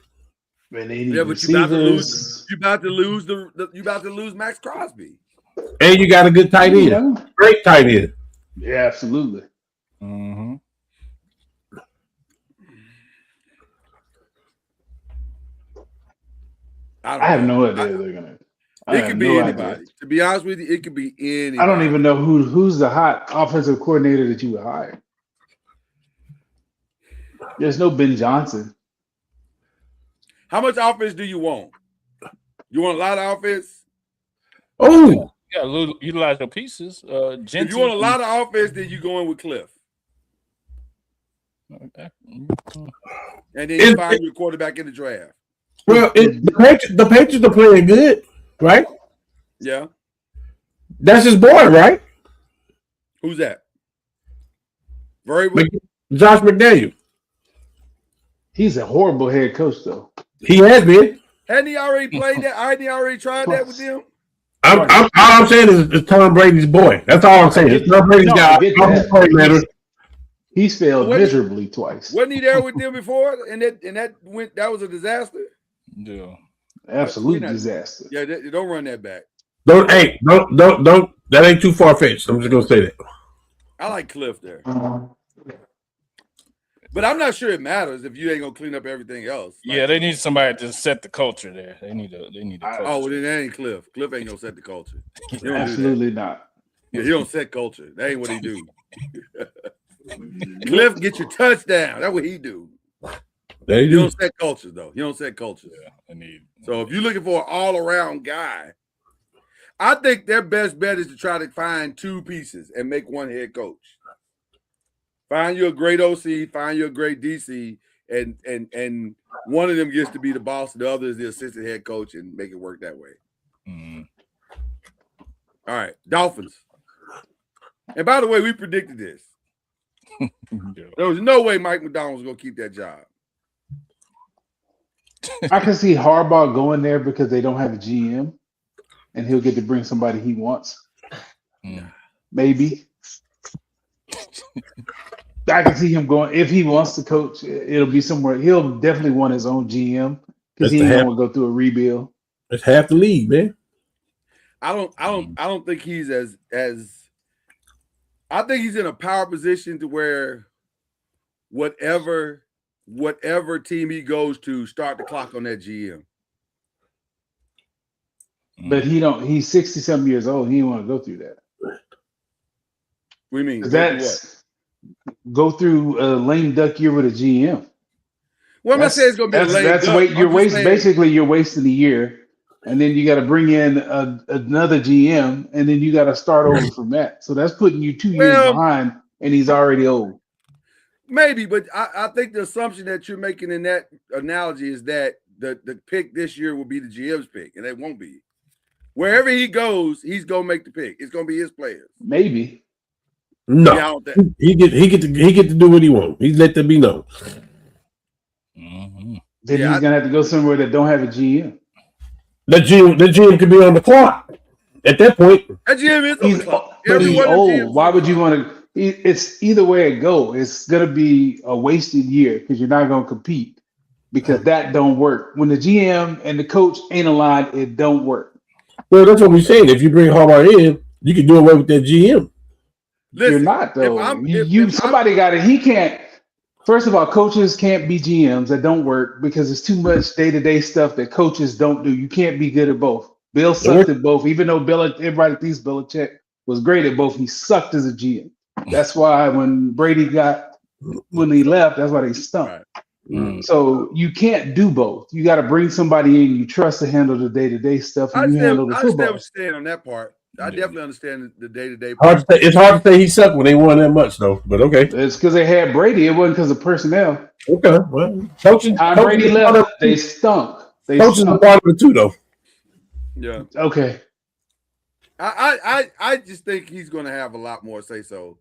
Man, they need Yeah, but you about to lose. receivers. You about to lose you about to lose Max Crosby. And you got a good tight end. Yeah. Great tight end. Yeah, absolutely. Mm-hmm. I have no idea they're gonna. I It have could be no anybody. idea. To be honest with you, it could be anybody. I don't even know who's the hot offensive coordinator that you would hire. There's no Ben Johnson. How much offense do you want? You want a lot of offense? Oh, You gotta utilize your pieces. If you want a lot of offense, then you go in with Cliff. And then you find your quarterback in the draft. well, the Patriots are playing good, right? Yeah. That's his boy, right? Who's that? Variable? Josh McDaniel. He's a horrible head coach, though. He has been. Hadn't he already played that? Hadn't he already tried that with them? All I'm saying is Tom Brady's boy. That's all I'm saying. It's Tom Brady's No, guy. I get that. He's He's failed What- miserably twice. Wasn't he there with them before? And that was a disaster. Yeah. Absolute We're not- disaster. Yeah, don't run that back. don't. That ain't too far fetched. I'm just gonna say that. I like Cliff there. But I'm not sure it matters if you ain't gonna clean up everything else. Yeah, they need somebody to set the culture there. They need a coach. Oh, well, then that ain't Cliff. Cliff ain't gonna set the culture. He don't do that. Absolutely not. Yeah, he don't set culture. That ain't what he do. Cliff, get your touchdown. That's what he do. There He you don't set culture though. He don't set culture. Yeah, I need. So if you're looking for an all-around guy, I think their best bet is to try to find 2 pieces and make one head coach. Find you a great OC, find you a great DC, and one of them gets to be the boss, the other is the assistant head coach, and make it work that way. Mm. All right, Dolphins. And by the way, we predicted this. Yeah. There was no way Mike McDonald was going to keep that job. I can see Harbaugh going there because they don't have a GM, and he'll get to bring somebody he wants. Mm. Maybe. I can see him going if he wants to coach. It'll be somewhere. He'll definitely want his own GM because he ain't going to go through a rebuild. It's half the league, man. I don't think he's as I think he's in a power position to where whatever team he goes to, start the clock on that GM. But he's 60-something years old. He didn't want to go through that. What do you mean? Go through a lame duck year with a GM. Well, I'm not saying it's going to be a lame duck. You're wasting a year, and then you got to bring in another GM, and then you got to start over from that. So that's putting you 2 years behind, and he's already old. Maybe, but I think the assumption that you're making in that analogy is that the pick this year will be the GM's pick, and it won't be. Wherever he goes, he's gonna make the pick. It's gonna be his players. Maybe. No, Yeah, I don't think- he get to do what he wants. He let that be known. Mhm. Then Yeah, he's gonna have to go somewhere that don't have a GM. The GM could be on the clock at that point. that GM is on He's, the clock. but he's Every one of the GMs old. Why on the would you clock. want to? It's either way it go. It's gonna be a wasted year because you're not gonna compete because that don't work. When the GM and the coach ain't aligned, it don't work. Well, that's what we're saying. If you bring Harbaugh in, you can do away with that GM. Listen, You're not though. if Somebody got it. He can't. First of all, coaches can't be GMs. That don't work because it's too much day-to-day stuff that coaches don't do. You can't be good at both. Bill sucked at both, even though everybody thinks Belichick was great at both. He sucked as a GM. That's why when he left, that's why they stunk. Right. Mm. So you can't do both. You got to bring somebody in you trust to handle the day-to-day stuff, I and you handle understand the what football. you're saying on that part. I definitely understand the day-to-day. It's hard to say he sucked when they won that much, though. But okay, It's because they had Brady. It wasn't because of personnel. okay. Well, coaching. Time Brady left, they stunk. Coaching is stunk. part of it too, though. Yeah. Okay. I just think he's going to have a lot more say so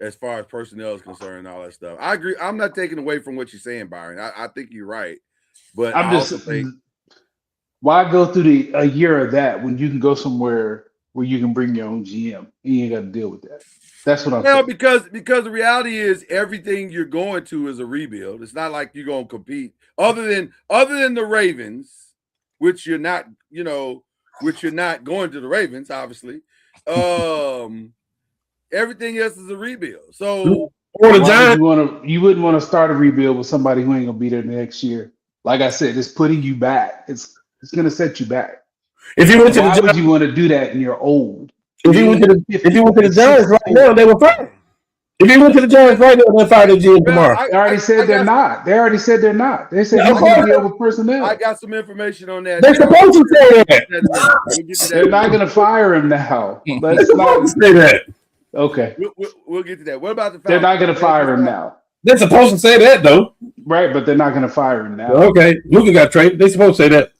as far as personnel is concerned and all that stuff. I agree. I'm not taking away from what you're saying, Byron. I think you're right, but I'm I just also think why go through a year of that when you can go somewhere where you can bring your own GM? You ain't got to deal with that. That's what I'm saying. because the reality is everything you're going to is a rebuild. It's not like you're going to compete other than the Ravens, which you're not, which you're not going to the Ravens, obviously. Everything else is a rebuild. So Or the Why Giants. you wouldn't want to start a rebuild with somebody who ain't gonna be there next year. Like I said, it's putting you back. It's gonna set you back. If you went to the Why would Giants, you want to do that and you're old? if you went to the Giants right now, they were fine. If you went to the Giants right now, they'll fire the GM tomorrow. They already said they're not. They already said they're not. They said Yeah, he's of gonna course. be over personnel. I got some information on that. They're supposed to say that. We'll get to They're that. not gonna fire him now. They're Let's supposed not. to say that. Okay. We'll get to that. What about the They're not Falcons? gonna fire him now. They're supposed to say that, though. Right, but they're not gonna fire him now. Okay, Luka got traded. They're supposed to say that.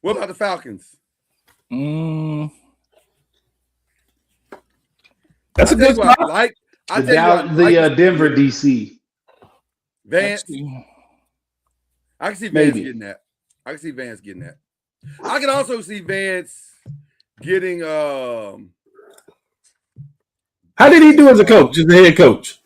What about the Falcons? Mm. That's a I tell good you what spot. I like. I tell you what I like. Denver DC. Vance. I can see Vance Maybe. getting that. I can see Vance getting that. I can also see Vance getting How did he do as a coach, as the head coach?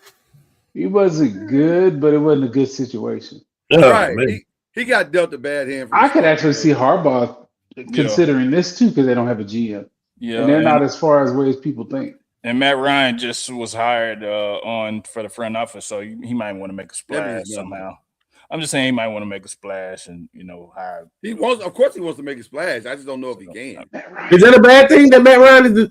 He wasn't good, but it wasn't a good situation. Oh, right. man. He got dealt a bad hand. From I the could start. actually see Harbaugh considering this too because they don't have a GM. Yeah, And they're not as far as away as people think. And Matt Ryan just was hired on for the front office, so he might want to make a splash means nothing. somehow. I'm just saying he might want to make a splash and hire. He wants, of course, he wants to make a splash. I just don't know if he can. Is that a bad thing that Matt Ryan is the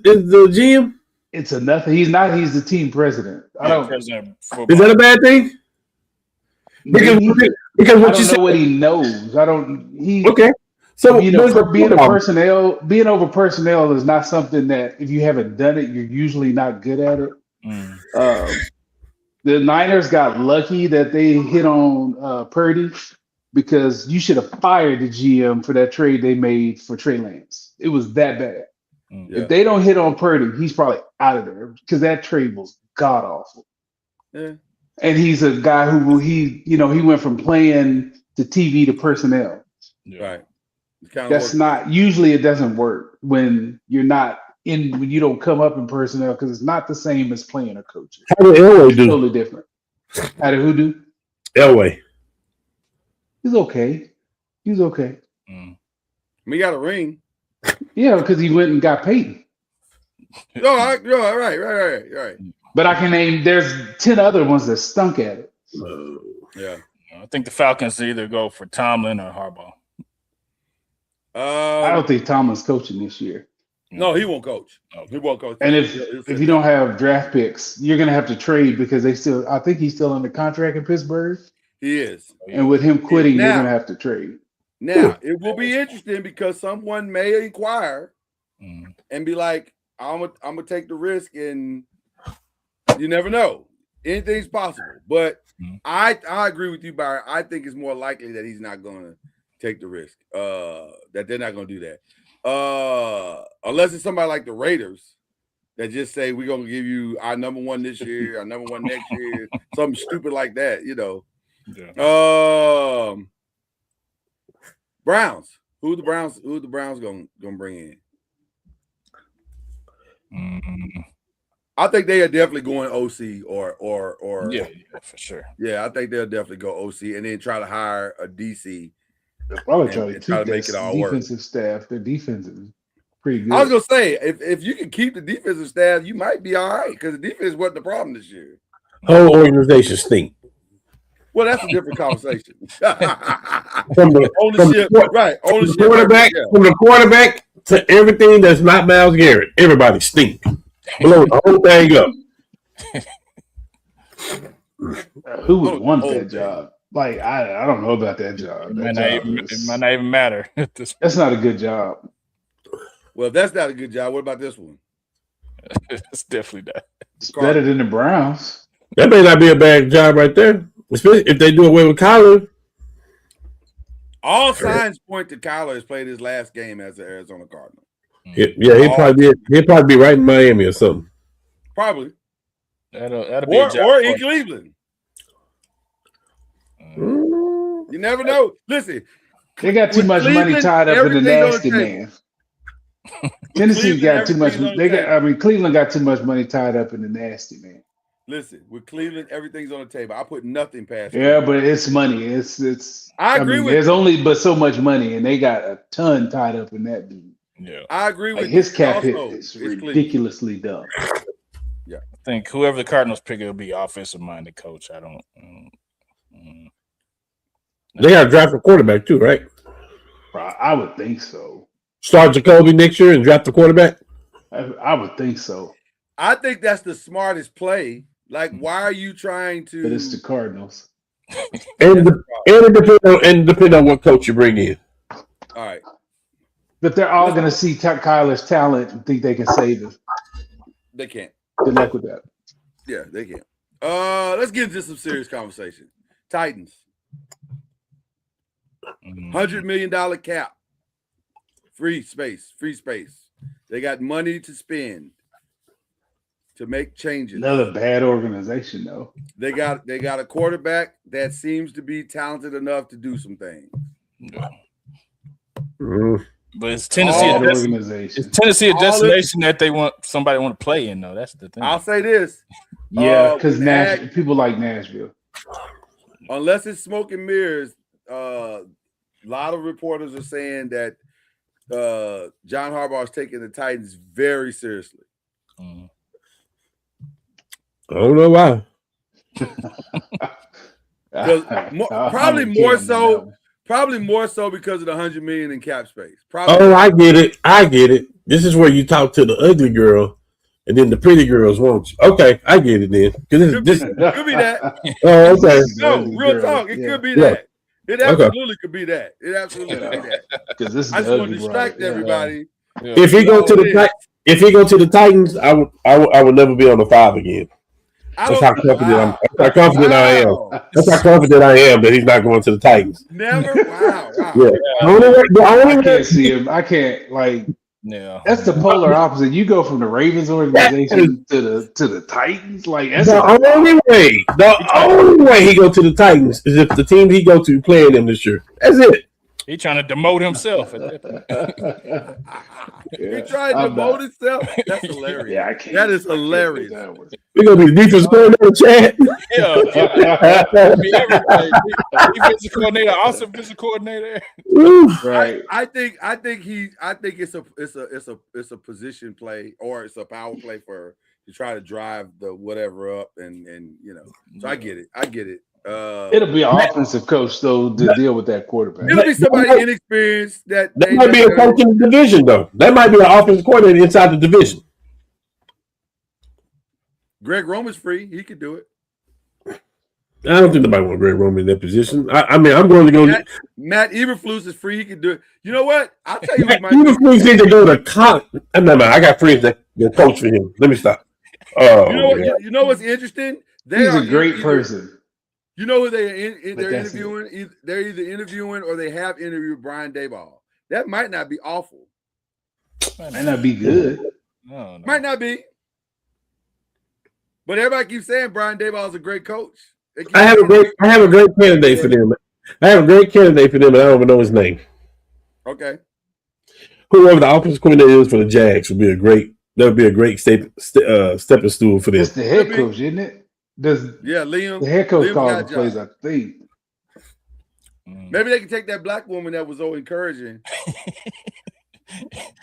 GM? It's a nothing. He's not. He's the team president. I don't. President of Is football. that a bad thing? Because I what you don't said. know what he knows. I don't. He. Okay, so Being over personnel is not something that if you haven't done it, you're usually not good at it. Mm. The Niners got lucky that they hit on Purdy because you should have fired the GM for that trade they made for Trey Lance. It was that bad. Yeah. If they don't hit on Purdy, he's probably out of there because that trade was god awful. Yeah. And he's a guy who he went from playing to TV to personnel. Right. It's kind of That's not usually it doesn't work when you're not in when you don't come up in personnel because it's not the same as playing a coach. How did Elway It's do? totally different. How did who do? Elway. He's okay. He's okay. We got a ring. Yeah, because he went and got Peyton. Right. But I can name there's 10 other ones that stunk at it. Yeah. I think the Falcons either go for Tomlin or Harbaugh. I don't think Tomlin's coaching this year. No, he won't coach. He won't coach. And if you don't have draft picks, you're gonna have to trade because I think he's still under contract in Pittsburgh. He is. And with him quitting, Now- you're gonna have to trade. Now it will be interesting because someone may inquire and be like, I'm gonna take the risk, and you never know. Anything's possible. But I agree with you, Byron. I think it's more likely that he's not gonna take the risk. That they're not gonna do that. Unless it's somebody like the Raiders that just say we're gonna give you our number one this year, our number one next year, something stupid like that, you know. Yeah. Browns. Who the Browns gonna bring in? I think they are definitely going OC or Yeah, for sure. Yeah, I think they'll definitely go OC and then try to hire a DC. They'll probably try and try to make it all work. defensive staff. Their defense is pretty good. I was gonna say if you can keep the defensive staff, you might be all right because the defense wasn't the problem this year. Whole organization stink. Well, that's a different conversation. From the Ownership, right? Ownership, quarterback, yeah. from the quarterback to everything that's not Myles Garrett. Everybody stink. Blow the whole thing up. Who would want that job? Like I don't know about that job. It might not even matter. That's not a good job. Well, if that's not a good job, what about this one? It's definitely not. It's better than the Browns. That may not be a bad job right there, especially if they do away with Kyler. All signs point to Kyler has played his last game as an Arizona Cardinal. Yeah, he'd probably be right in Miami or something. Probably. That'll be a job or for in him. Cleveland. You never know. Listen, They got too with much money Cleveland, tied up in the everything's on the nasty table. man. Tennessee got too much. everything's on the table. Cleveland got too much money tied up in the nasty man. Listen, with Cleveland, everything's on the table. I put nothing past Yeah, them. but it's money. It's. I agree with there's you. only but so much money, and they got a ton tied up in that dude. Yeah, I agree with Like his you. cap hit Also, is it's Cleveland. ridiculously dumb. I think whoever the Cardinals pick, it'll be offensive minded coach. I don't. They got to draft a quarterback too, right? I would think so. Start Jacoby next year and draft the quarterback. I would think so. I think that's the smartest play. Like, why are you trying to? But it's the Cardinals. And it depend on what coach you bring in. All right. But they're all going to see Kyler's talent and think they can save him. They can't. Good luck with that. Yeah, they can't. Let's get into some serious conversation. Titans. $100 million cap. Free space. They got money to spend to make changes. Another bad organization, though. They got a quarterback that seems to be talented enough to do some things. But it's Tennessee. Bad It's organization. Tennessee a destination that they want somebody want to play in, though. That's the thing. I'll say this. Yeah, because with people like Nashville. unless it's smoke and mirrors, a lot of reporters are saying that John Harbaugh is taking the Titans very seriously. Mhm. I don't know why. Probably more so because of the $100 million in cap space. Probably. Oh, I get it. This is where you talk to the ugly girl, and then the pretty girls won't you? Okay, I get it then. Could be that. Oh, okay. No, real talk. It could be that. It absolutely could be that. It absolutely could be that. Because this is I just the want to ugly distract bride. everybody. Yeah. If he go to the Titans, I would never be on the 5 again. That's how confident I am. That's how confident I am that he's not going to the Titans. Never. Wow. Yeah. I can't see him. I can't Yeah. That's the polar opposite. You go from the Ravens organization to the Titans. Like that's The only way he go to the Titans is if the team he go to playing him this year. That's it. He trying to demote himself. He tried to demote himself. That's hilarious. Yeah, I can't. That is hilarious. We're gonna be the defense coordinator, Chad. Yeah. Be everything. Defensive coordinator, offensive coordinator. Right. I think it's a position play or it's a power play to try to drive the whatever up and you know. So I get it. It'll be an offensive coach though to deal with that quarterback. It'll be somebody inexperienced that might be a coach in the division though. That might be an offensive coordinator inside the division. Greg Roman's free. He could do it. I don't think nobody wants Greg Roman in that position. I mean, I'm going to go. Matt Eberflus is free. He can do it. You know what? I'll tell you Matt what. Eberflus needs to go to college. I got friends that coach for him. Let me stop. You know what's interesting? He's a great person. You know who they're interviewing? They're either interviewing or they have interviewed Brian Daboll. That might not be awful. Might not be good. No. Might not be. But everybody keeps saying Brian Daboll is a great coach. I have a great candidate for them. I have a great candidate for them, and I don't even know his name. Okay. Whoever the offensive coordinator is for the Jags would be a great stepping stool for them. It's the head coach, isn't it? Liam. The head coach Liam calls got the plays, job. I think. Maybe they can take that black woman that was so encouraging.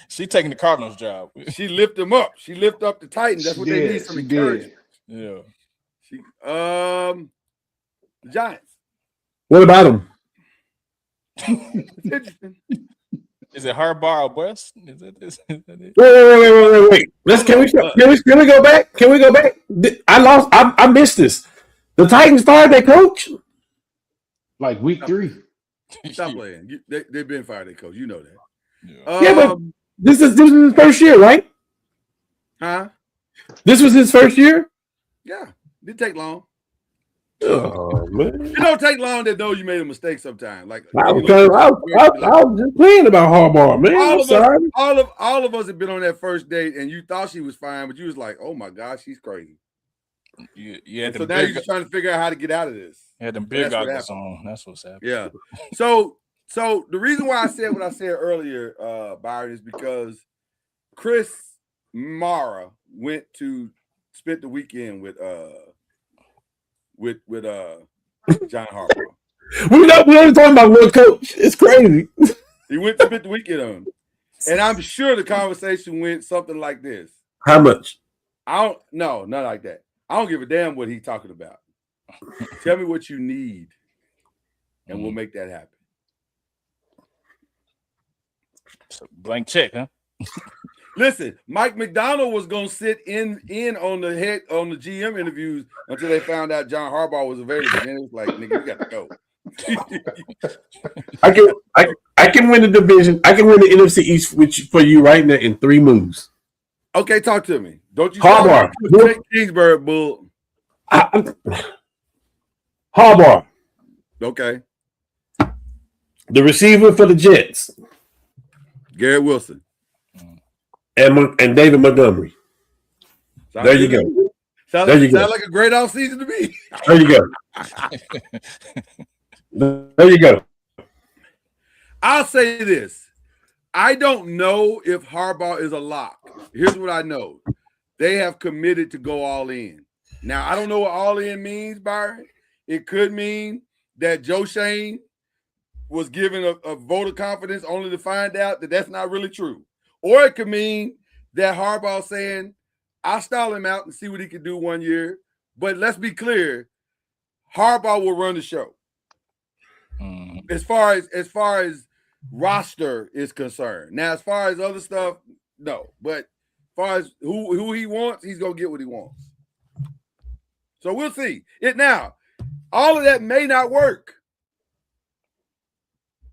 She taking the Cardinals' job. She lift them up. She lift up the Titans. That's what they need, some encouragement. Yeah. The Giants. What about them? It's interesting. Is it Harbaugh or West? Is that it? Wait. Can we go back? Can we go back? I missed this. The Titans fired their coach? Like week 3. Stop playing. They've been fired their coach. You know that. Yeah, but this is his first year, right? Huh? This was his first year? Yeah. Didn't take long. Oh man! It don't take long to know you made a mistake sometimes. Like I was just playing about Harbaugh, man. All of us have been on that first date, and you thought she was fine, but you was like, "Oh my gosh, she's crazy." Yeah. So now you're just trying to figure out how to get out of this. Yeah, them beer goggles on. That's what's happening. Yeah. So the reason why I said what I said earlier, Byron, is because Chris Mara spent the weekend with John Harbaugh. We're not talking about one coach. It's crazy. He went to spend the weekend on him. And I'm sure the conversation went something like this. How much? Not like that. I don't give a damn what he's talking about. Tell me what you need, and we'll make that happen. So blank check, huh? Listen, Mike McDonald was gonna sit in on the GM interviews until they found out John Harbaugh was available. And it was like, nigga, you got to go. I can win the division. I can win the NFC East for you right now in 3 moves. Okay, talk to me. Don't you Harbaugh? Kingsbury bull. Harbaugh. Okay. The receiver for the Jets. Garrett Wilson. And David Montgomery. There you go. Sound like a great offseason to me. There you go. There you go. I'll say this. I don't know if Harbaugh is a lock. Here's what I know. They have committed to go all in. Now, I don't know what all in means, Byron. It could mean that Joe Shane was given a vote of confidence only to find out that that's not really true. Or it could mean that Harbaugh saying, I'll stall him out and see what he can do 1 year. But let's be clear, Harbaugh will run the show. As far as roster is concerned. Now, as far as other stuff, no. But as far as who he wants, he's gonna get what he wants. So we'll see. Now, all of that may not work.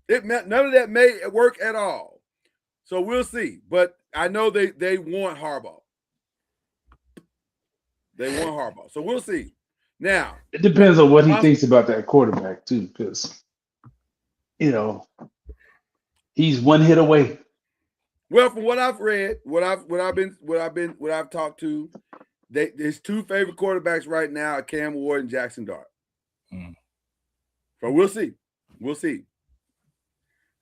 None of that may work at all. So we'll see. But I know they want Harbaugh. They want Harbaugh. So we'll see. Now, it depends on what he thinks about that quarterback too, because he's one hit away. Well, from what I've read, what I've talked to, his 2 favorite quarterbacks right now are Cam Ward and Jackson Dart. So we'll see. We'll see.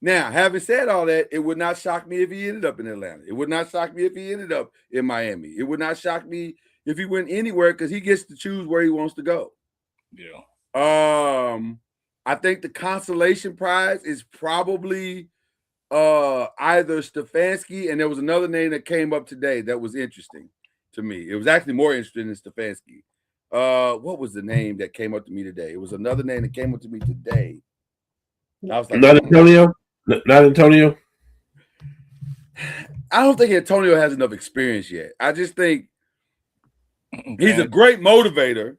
Now, having said all that, it would not shock me if he ended up in Atlanta. It would not shock me if he ended up in Miami. It would not shock me if he went anywhere because he gets to choose where he wants to go. Yeah. I think the consolation prize is probably either Stefanski, and there was another name that came up today that was interesting to me. It was actually more interesting than Stefanski. What was the name that came up to me today? It was another name that came up to me today. I was like, not Antonio. Not Antonio. I don't think Antonio has enough experience yet. I just think he's a great motivator.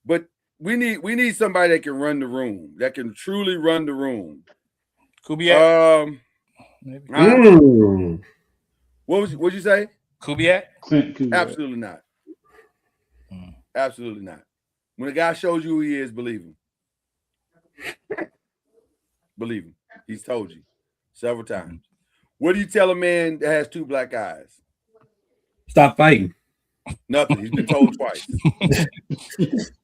But we need somebody that can run the room, that can truly run the room. Kubiak. What'd you say? Kubiak? Absolutely not. Absolutely not. When a guy shows you who he is, believe him. Believe him. He's told you several times. What do you tell a man that has 2 black eyes? Stop fighting. Nothing. He's been told twice.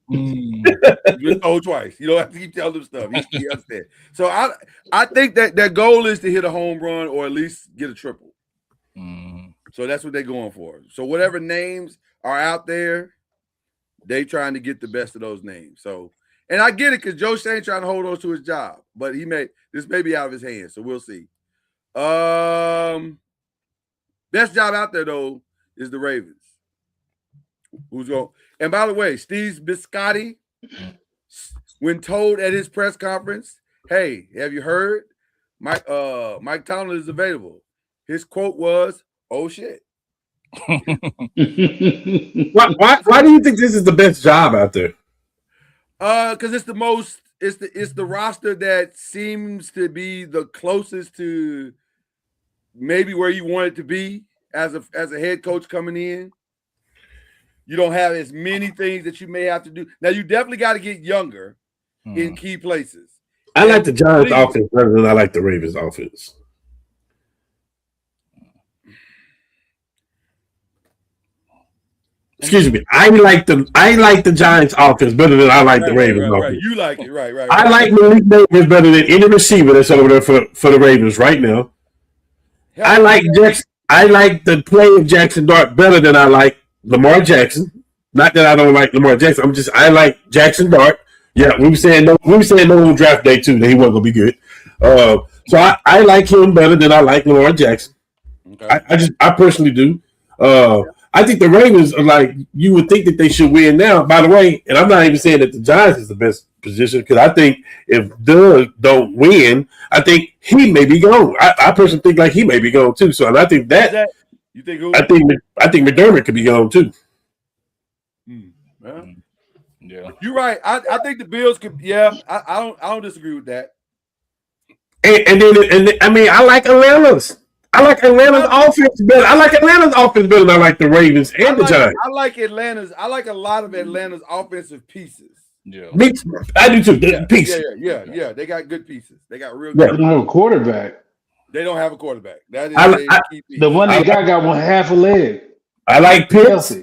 Mm. He's been told twice. You don't have to keep telling him stuff. He understands. So I think that their goal is to hit a home run or at least get a triple. Mm. So that's what they're going for. So whatever names are out there, they trying to get the best of those names. So, and I get it because Joe Shane trying to hold on to his job, but this may be out of his hands. So we'll see. Best job out there though is the Ravens. Who's going? And by the way, Steve Biscotti, when told at his press conference, "Hey, have you heard? Mike Tomlin is available." His quote was, "Oh shit." Why do you think this is the best job out there? Because it's the roster that seems to be the closest to maybe where you want it to be as a head coach coming in. You don't have as many things that you may have to do. Now you definitely got to get younger in key places. I like the Giants offense better than I like the Ravens offense. Excuse me. I like the Giants offense better than I like the Ravens offense. Right. You like it, right. I like Malik Davis better than any receiver that's over there for the Ravens right now. I like the play of Jackson Dart better than I like Lamar Jackson. Not that I don't like Lamar Jackson. I like Jackson Dart. Yeah, we were saying no on draft day too that he wasn't gonna be good. So I like him better than I like Lamar Jackson. Okay. I personally do. I think the Ravens are like, you would think that they should win now. By the way, and I'm not even saying that the Giants is the best position because I think if Doug don't win, I think he may be gone. I personally think like he may be gone too. So and I think that you think who? I think McDermott could be gone too. Well, yeah, you're right. I think the Bills could. Yeah, I don't disagree with that. And I mean I like Atlanta's. I like Atlanta's offense better. I like Atlanta's offense better than I like the Ravens and the Giants. I like Atlanta's. I like a lot of Atlanta's offensive pieces. Yeah, I do too. Pieces. Yeah. They got good pieces. They got real good. They don't have a quarterback. They don't have a quarterback. That is key piece. The one they got one half a leg. I like Pitts.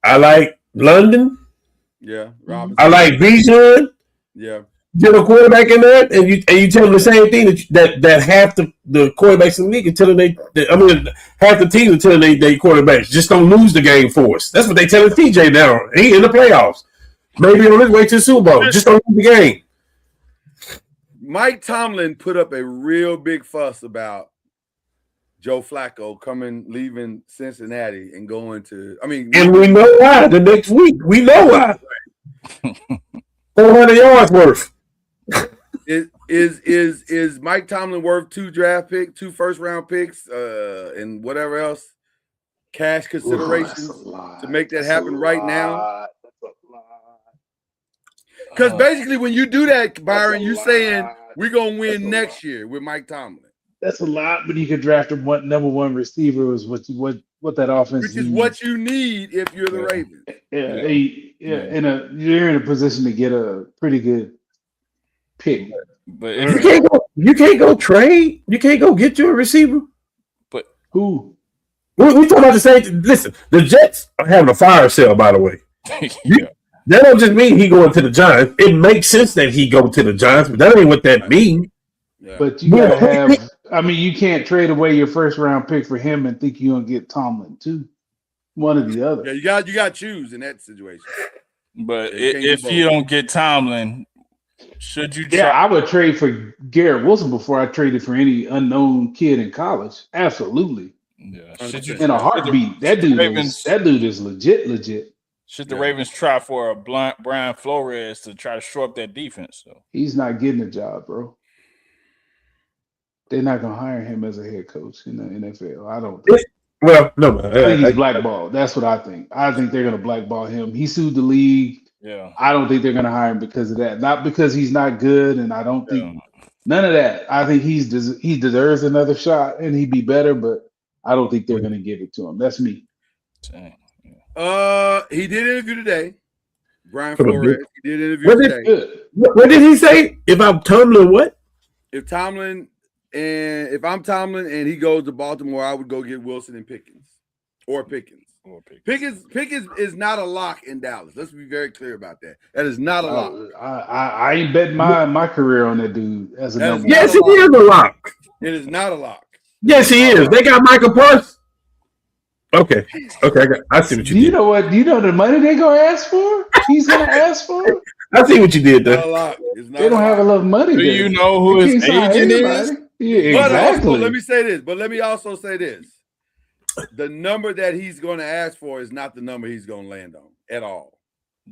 I like London. Yeah, Robinson. I like Bijan. Yeah. Get a quarterback in there, and you tell them the same thing that half the quarterbacks in the league are telling half the teams are telling they quarterbacks just don't lose the game for us. That's what they telling TJ now. He in the playoffs, maybe on his way to the Super Bowl. Just don't lose the game. Mike Tomlin put up a real big fuss about Joe Flacco leaving Cincinnati and going to. And we know why. The next week, we know why. 400 yards worth. Is Mike Tomlin worth 2 first round picks, and whatever else cash considerations to make that happen right now? Because basically, when you do that, Byron, you're saying we're gonna win next year with Mike Tomlin. That's a lot, but you could draft a number 1 receiver is what that offense which is what you need if you're the Ravens. You're in a position to get a pretty good pick. But you can't go trade. You can't go get you a receiver. But who? We talking about the same thing. Listen, the Jets are having a fire sale, by the way. That don't just mean he going to the Giants. It makes sense that he go to the Giants, but that ain't what that means. Yeah. But you gotta have. You can't trade away your first round pick for him and think you're gonna get Tomlin too. One or the other. Yeah, you got to choose in that situation. But if you don't get Tomlin, should you? Yeah, I would trade for Garrett Wilson before I traded for any unknown kid in college. Absolutely. Yeah, in a heartbeat. That dude is legit. Should the Ravens try for a Brian Flores to try to shore up that defense? So he's not getting a job, bro. They're not gonna hire him as a head coach in the NFL. I don't think. Well, no, I think he's blackballed. That's what I think. I think they're gonna blackball him. He sued the league. Yeah. I don't think they're gonna hire him because of that. Not because he's not good, and I don't think none of that. I think he deserves another shot and he'd be better, but I don't think they're gonna give it to him. That's me. He did interview today. Brian Flores. He did interview today. What did he say? If I'm Tomlin, what? If Tomlin And if I'm Tomlin and he goes to Baltimore, I would go get Wilson and Pickens. Pickens is not a lock in Dallas. Let's be very clear about that. That is not a lock. I ain't bet my career on that dude as a That is number. Yes, he is a lock. It is not a lock. Yes, he is. They got Michael Parsons. Okay. I see what you Do you did. know what? Do you know the money they gonna ask for? He's gonna ask for. I see what you did Not a there. lock. It's not They don't a have lock. enough money. Do there. you know who You his can't sign agent is? anybody. Yeah, But also, exactly. let me say this. But let me also say this: the number that he's going to ask for is not the number he's going to land on at all.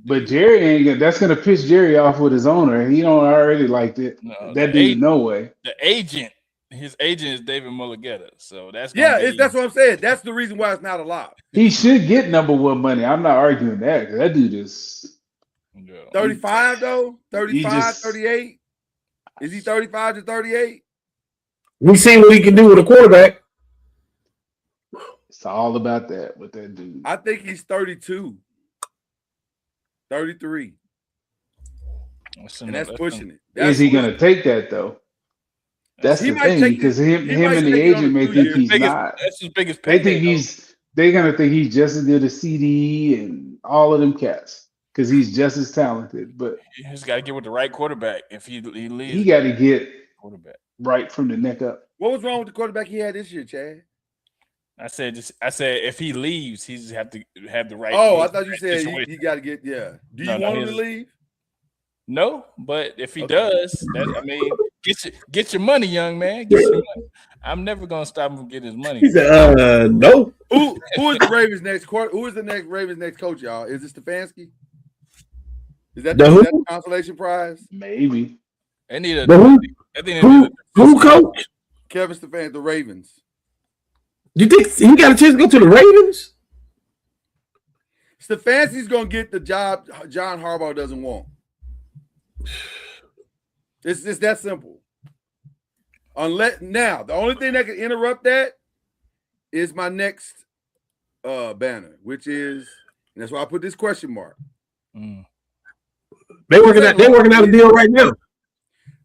But Jerry ain't gonna. That's gonna piss Jerry off with his owner. He don't already like it. No, That the dude, agent- no way. The agent, his agent is David Mulligetta. So that's That's what I'm saying. That's the reason why it's not a lock. He should get number one money. I'm not arguing that. 'Cause that dude is. 35 though, 35, just- 38. Is he 35 to 38? We see what he can do with a quarterback. It's all about that with that dude. I think he's 32, 33, and that's pushing it. Is he gonna take that though? That's He the might thing take because it- him he might and the take it on agent the may 2 think years. he's not. That's his biggest They payday. think they're gonna think he's just as good as CD and all of them cats because he's just as talented. But He just got to get with the right quarterback. If he leaves, he got to get quarterback. right from the neck up. What was wrong with the quarterback he had this year, Chad? I said if he leaves, he just have to have the right. Oh, I thought you said situation. he got to get. Yeah. Do you No, want him his- to leave? No, but if he Okay. does, get your money, young man. Get your money. I'm never gonna stop him from getting his money. He said, no. Who is the Ravens next quarter? Who is the next Ravens next coach, y'all? Is it Stefanski? Is that The is who? that the consolation prize? Maybe. They need a. The who? I think they need Who coach? Kevin Stefanski, the Ravens. You think he got a chance to go to the Ravens? Stefanski's gonna get the job John Harbaugh doesn't want. It's just that simple. Unless now, the only thing that can interrupt that is my next banner, which is, and that's why I put this question mark. Mm. They working out a deal right now.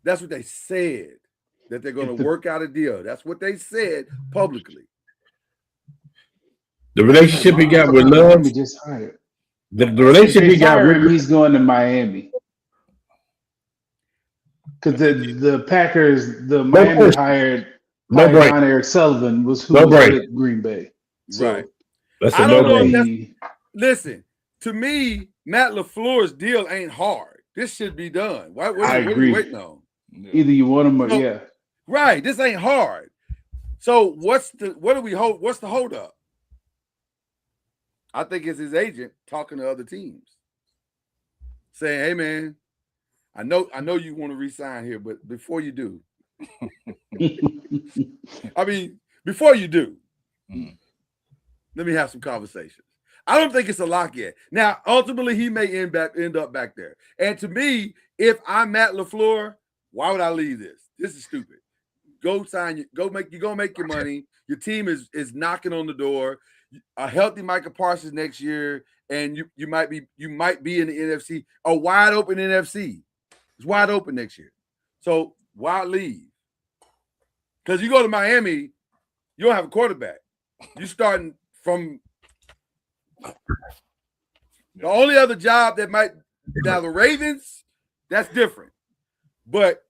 That's what they said, that they're going to work out a deal. That's what they said publicly. The relationship he got with Love, Miami just hired. the relationship If he they got fire him, with he's going to Miami. Because the Packers, the Miami question. hired No break. John Eric Sullivan was who No was break. with Green Bay. So Right. That's I a don't no know if brainer. that's- Listen, to me, Matt LaFleur's deal ain't hard. This should be done. What I are you agree. waiting on? either you want him or No. yeah. Right. This ain't hard. So what do we hold? What's the hold up? I think it's his agent talking to other teams, saying, "Hey man, I know you want to resign here, but before you do, before you do, let me have some conversations." I don't think it's a lock yet. Now, ultimately, he may end up back there. And to me, if I'm Matt LaFleur, why would I leave this? This is stupid. Go sign. Go make your money. Your team is knocking on the door. A healthy Micah Parsons next year, and you might be in the NFC, a wide open NFC. It's wide open next year. So why leave? Because you go to Miami, you don't have a quarterback. You're starting from the only other job that might now the Ravens, that's different. But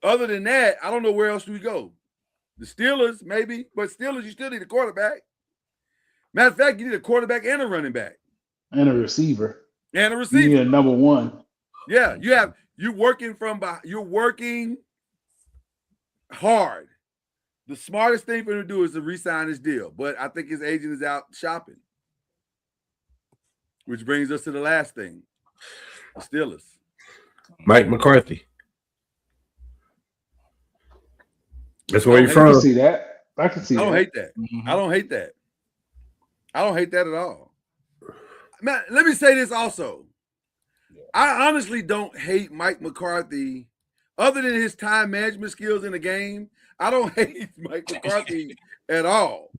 other than that, I don't know where else we go. The Steelers, maybe, but Steelers, you still need a quarterback. Matter of fact, you need a quarterback and a running back. And a receiver. And a You receiver. need a number one. Yeah, you're working hard. The smartest thing for him to do is to re-sign his deal, but I think his agent is out shopping. Which brings us to the last thing. The Steelers. Mike McCarthy. That's where you're I from. can see that. I can see I don't that. hate that. Mm-hmm. I don't hate that. I don't hate that at all. Man, let me say this also. I honestly don't hate Mike McCarthy other than his time management skills in the game. I don't hate Mike McCarthy at all.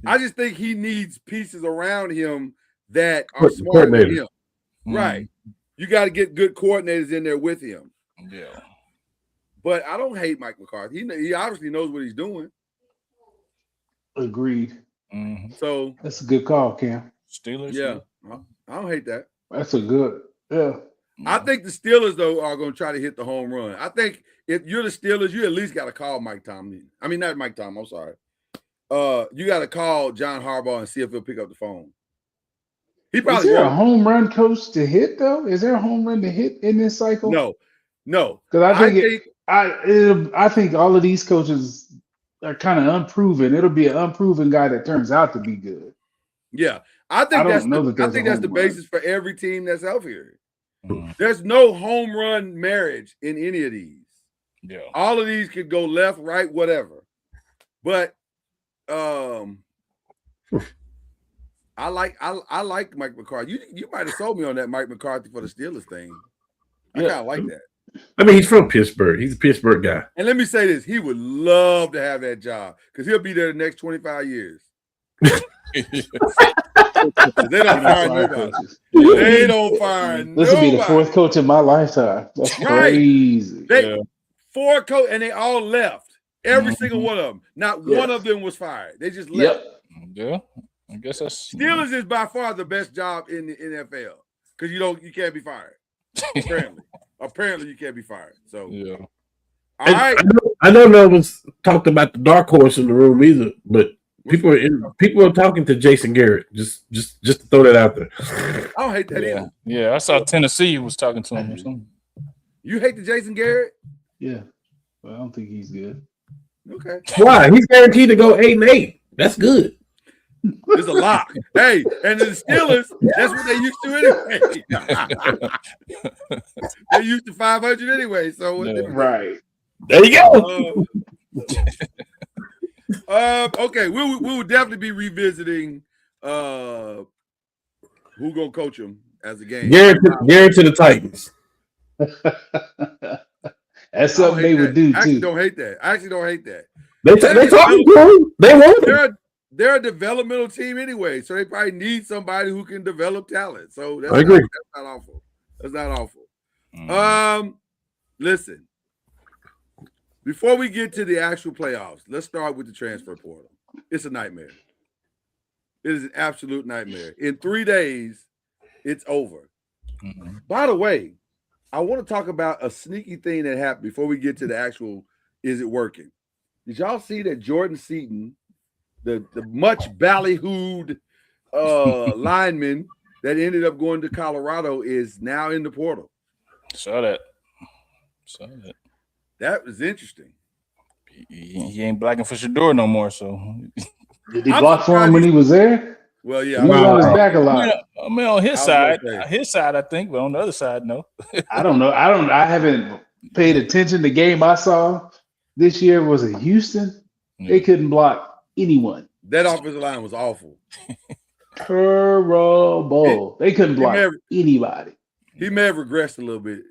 I just think he needs pieces around him that are smarter than him. Right. You got to get good coordinators in there with him. Yeah. But I don't hate Mike McCarthy. He obviously knows what he's doing. Agreed. Mhm. So That's a good call, Cam. Steelers. yeah, I don't hate that. That's a good. Yeah. I think the Steelers, though, are going to try to hit the home run. I think if you're the Steelers, you at least got to call Mike Tomlin. I mean, not Mike Tomlin. I'm sorry. You got to call John Harbaugh and see if he'll pick up the phone. He Is probably there a won't. home run coach to hit though? Is there a home run to hit in this cycle? No. Because I think all of these coaches are kind of unproven. It'll be an unproven guy that turns out to be good. Yeah, I think don't that's know the, that I there's think a that's the home run. basis for every team that's out here. Mhm. There's no home run marriage in any of these. Yeah. All of these could go left, right, whatever. But I like Mike McCarthy. You might have sold me on that Mike McCarthy for the Steelers thing. I kind of like that. I mean, he's from Pittsburgh. He's a Pittsburgh guy. And let me say this: he would love to have that job because he'll be there the next 25 years. They don't fire nobody. They don't fire nobody. This will be the fourth coach in my lifetime. That's Right. crazy. They Yeah. 4 coach and they all left. Every Mhm. single one of them. Not Yeah. one of them was fired. They just left. Yep. Yeah. I guess that's Steelers is by far the best job in the NFL because you can't be fired. Apparently you can't be fired. So Yeah. all right. I don't know what's talked about the dark horse in the room either, but people are talking to Jason Garrett. Just to throw that out there. I don't hate that Yeah. either. Yeah. I saw Tennessee was talking to him or something. You hate the Jason Garrett? Yeah. Well, I don't think he's good. Okay. Why? He's guaranteed to go 8-8. That's good. It's a lock. Hey, and the Steelers, that's what they used to anyway. They used to 500 anyway. So what Yeah. difference? Right. There you go. Okay, we will definitely be revisiting who gonna coach him as a game. Garrett to the Titans. That's I don't something hate they that. would do I actually too. don't hate that. I actually don't hate that. They talking to him. They want him. They're a developmental team anyway, so they probably need somebody who can develop talent. So that's I agree. That's not awful. That's not awful. Mhm. Listen. Before we get to the actual playoffs, let's start with the transfer portal. It's a nightmare. It is an absolute nightmare. In 3 days, it's over. Mhm. By the way, I want to talk about a sneaky thing that happened before we get to the actual is it working. Did y'all see that Jordan Seaton, the much ballyhooed lineman that ended up going to Colorado, is now in the portal? Saw that. That was interesting. He ain't blacking for Shador no more. So Did he I'm block for him when he was there? Well, He yeah. was on his back a I lot. mean, on his was side, gonna say. I think, but on the other side, no. I don't know. I haven't paid attention. The game I saw this year was in Houston. They couldn't block anyone. That offensive line was awful. Terrible. They couldn't block anybody. He may have regressed a little bit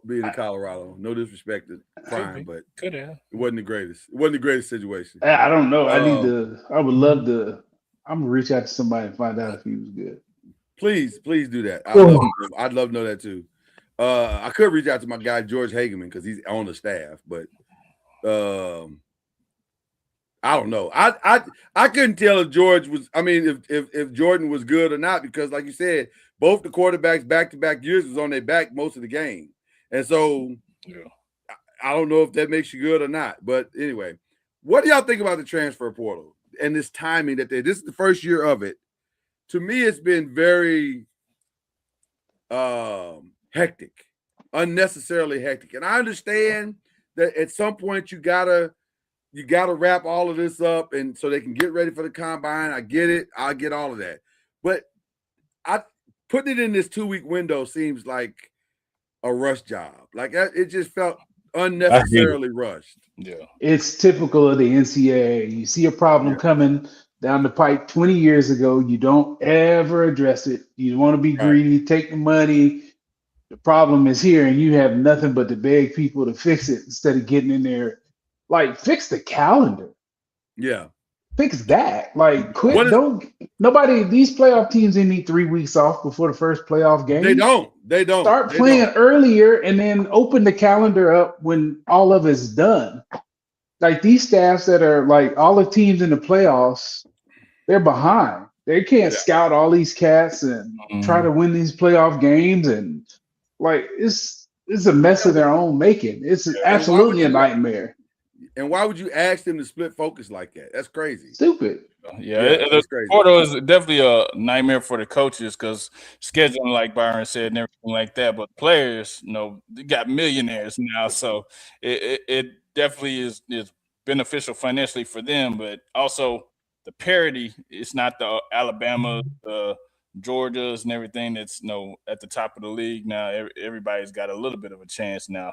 being in Colorado. No disrespect to Prime, but Could have. it wasn't the greatest. It wasn't the greatest situation. I don't know. I would love to. I'm gonna reach out to somebody and find out if he was good. Please do that. I'd love to know that too. I could reach out to my guy George Hageman because he's on the staff, but I don't know. I couldn't tell if George was. I mean, if Jordan was good or not, because like you said, both the quarterbacks back-to-back years was on their back most of the game, and so I don't know if that makes you good or not. But anyway, what do y'all think about the transfer portal and this timing that this is the first year of it? To me, it's been very hectic, unnecessarily hectic. And I understand that at some point you gotta wrap all of this up and so they can get ready for the combine. I get it. I get all of that. But putting it in this 2-week window seems like a rush job. Like it just felt unnecessarily rushed. Yeah. It's typical of the NCAA. You see a problem coming down the pipe 20 years ago, you don't ever address it. You want to be greedy, take the money. The problem is here, and you have nothing but to beg people to fix it instead of getting in there. Like, fix the calendar. Yeah. Fix that. Like, quit. These Nobody, these playoff teams, they need 3 weeks off before the first playoff game. They don't. They don't Start They playing don't. earlier and then open the calendar up when all of it's done. Like these staffs that are like all the teams in the playoffs, they're behind. They can't Yeah. scout all these cats and try to win these playoff games, and like it's a mess of their own making. It's And absolutely a nightmare. And why would you ask them to split focus like that? That's crazy. Stupid. Yeah, that's crazy. Portal is definitely a nightmare for the coaches because scheduling, like Byron said, and everything like that. But players, they got millionaires now, so it definitely is beneficial financially for them. But also the parity, it's not the Alabama, the Georgias, and everything that's at the top of the league now. Everybody's got a little bit of a chance now.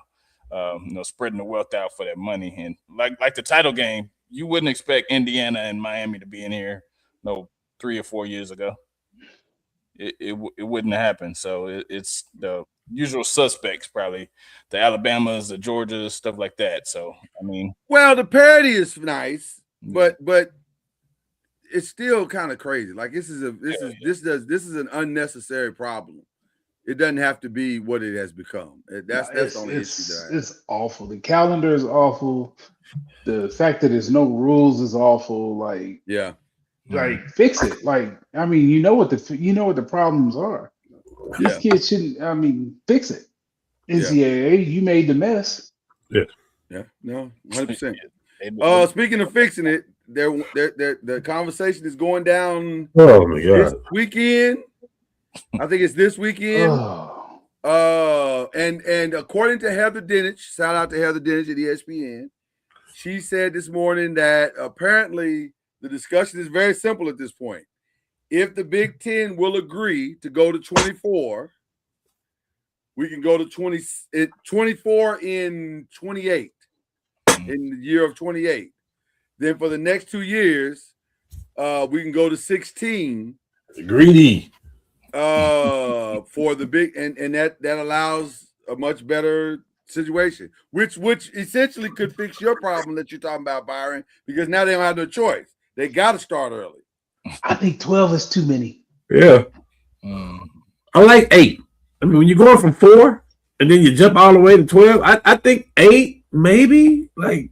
Spreading the wealth out for that money, and like the title game. You wouldn't expect Indiana and Miami to be in here, 3 or 4 years ago. It wouldn't happen. So it's the usual suspects, probably the Alabamas, the Georgias, stuff like that. So I mean, well, the parity is nice, but it's still kind of crazy. Like this is an unnecessary problem. It doesn't have to be what it has become. That's the only issue there. It's awful. The calendar is awful. The fact that there's no rules is awful. Like, yeah, like fix it. Like, I mean, you know what the problems are. These kids shouldn't. I mean, fix it. NCAA, you made the mess. Yeah. Yeah. No, 100%. Speaking of fixing it, the conversation is going down. Oh my God! This weekend. I think it's this weekend. And according to Heather Dinich, shout out to Heather Dinich at ESPN, she said this morning that apparently the discussion is very simple at this point. If the Big Ten will agree to go to 24, we can go to 24 in 28, in the year of 28. Then for the next 2 years, we can go to 16. Greedy. For the big and that allows a much better situation, which essentially could fix your problem that you're talking about, Byron, because now they don't have no choice. They got to start early. I think 12 is too many. Yeah. I like 8. I mean, when you're going from 4 and then you jump all the way to 12, I think 8 maybe. Like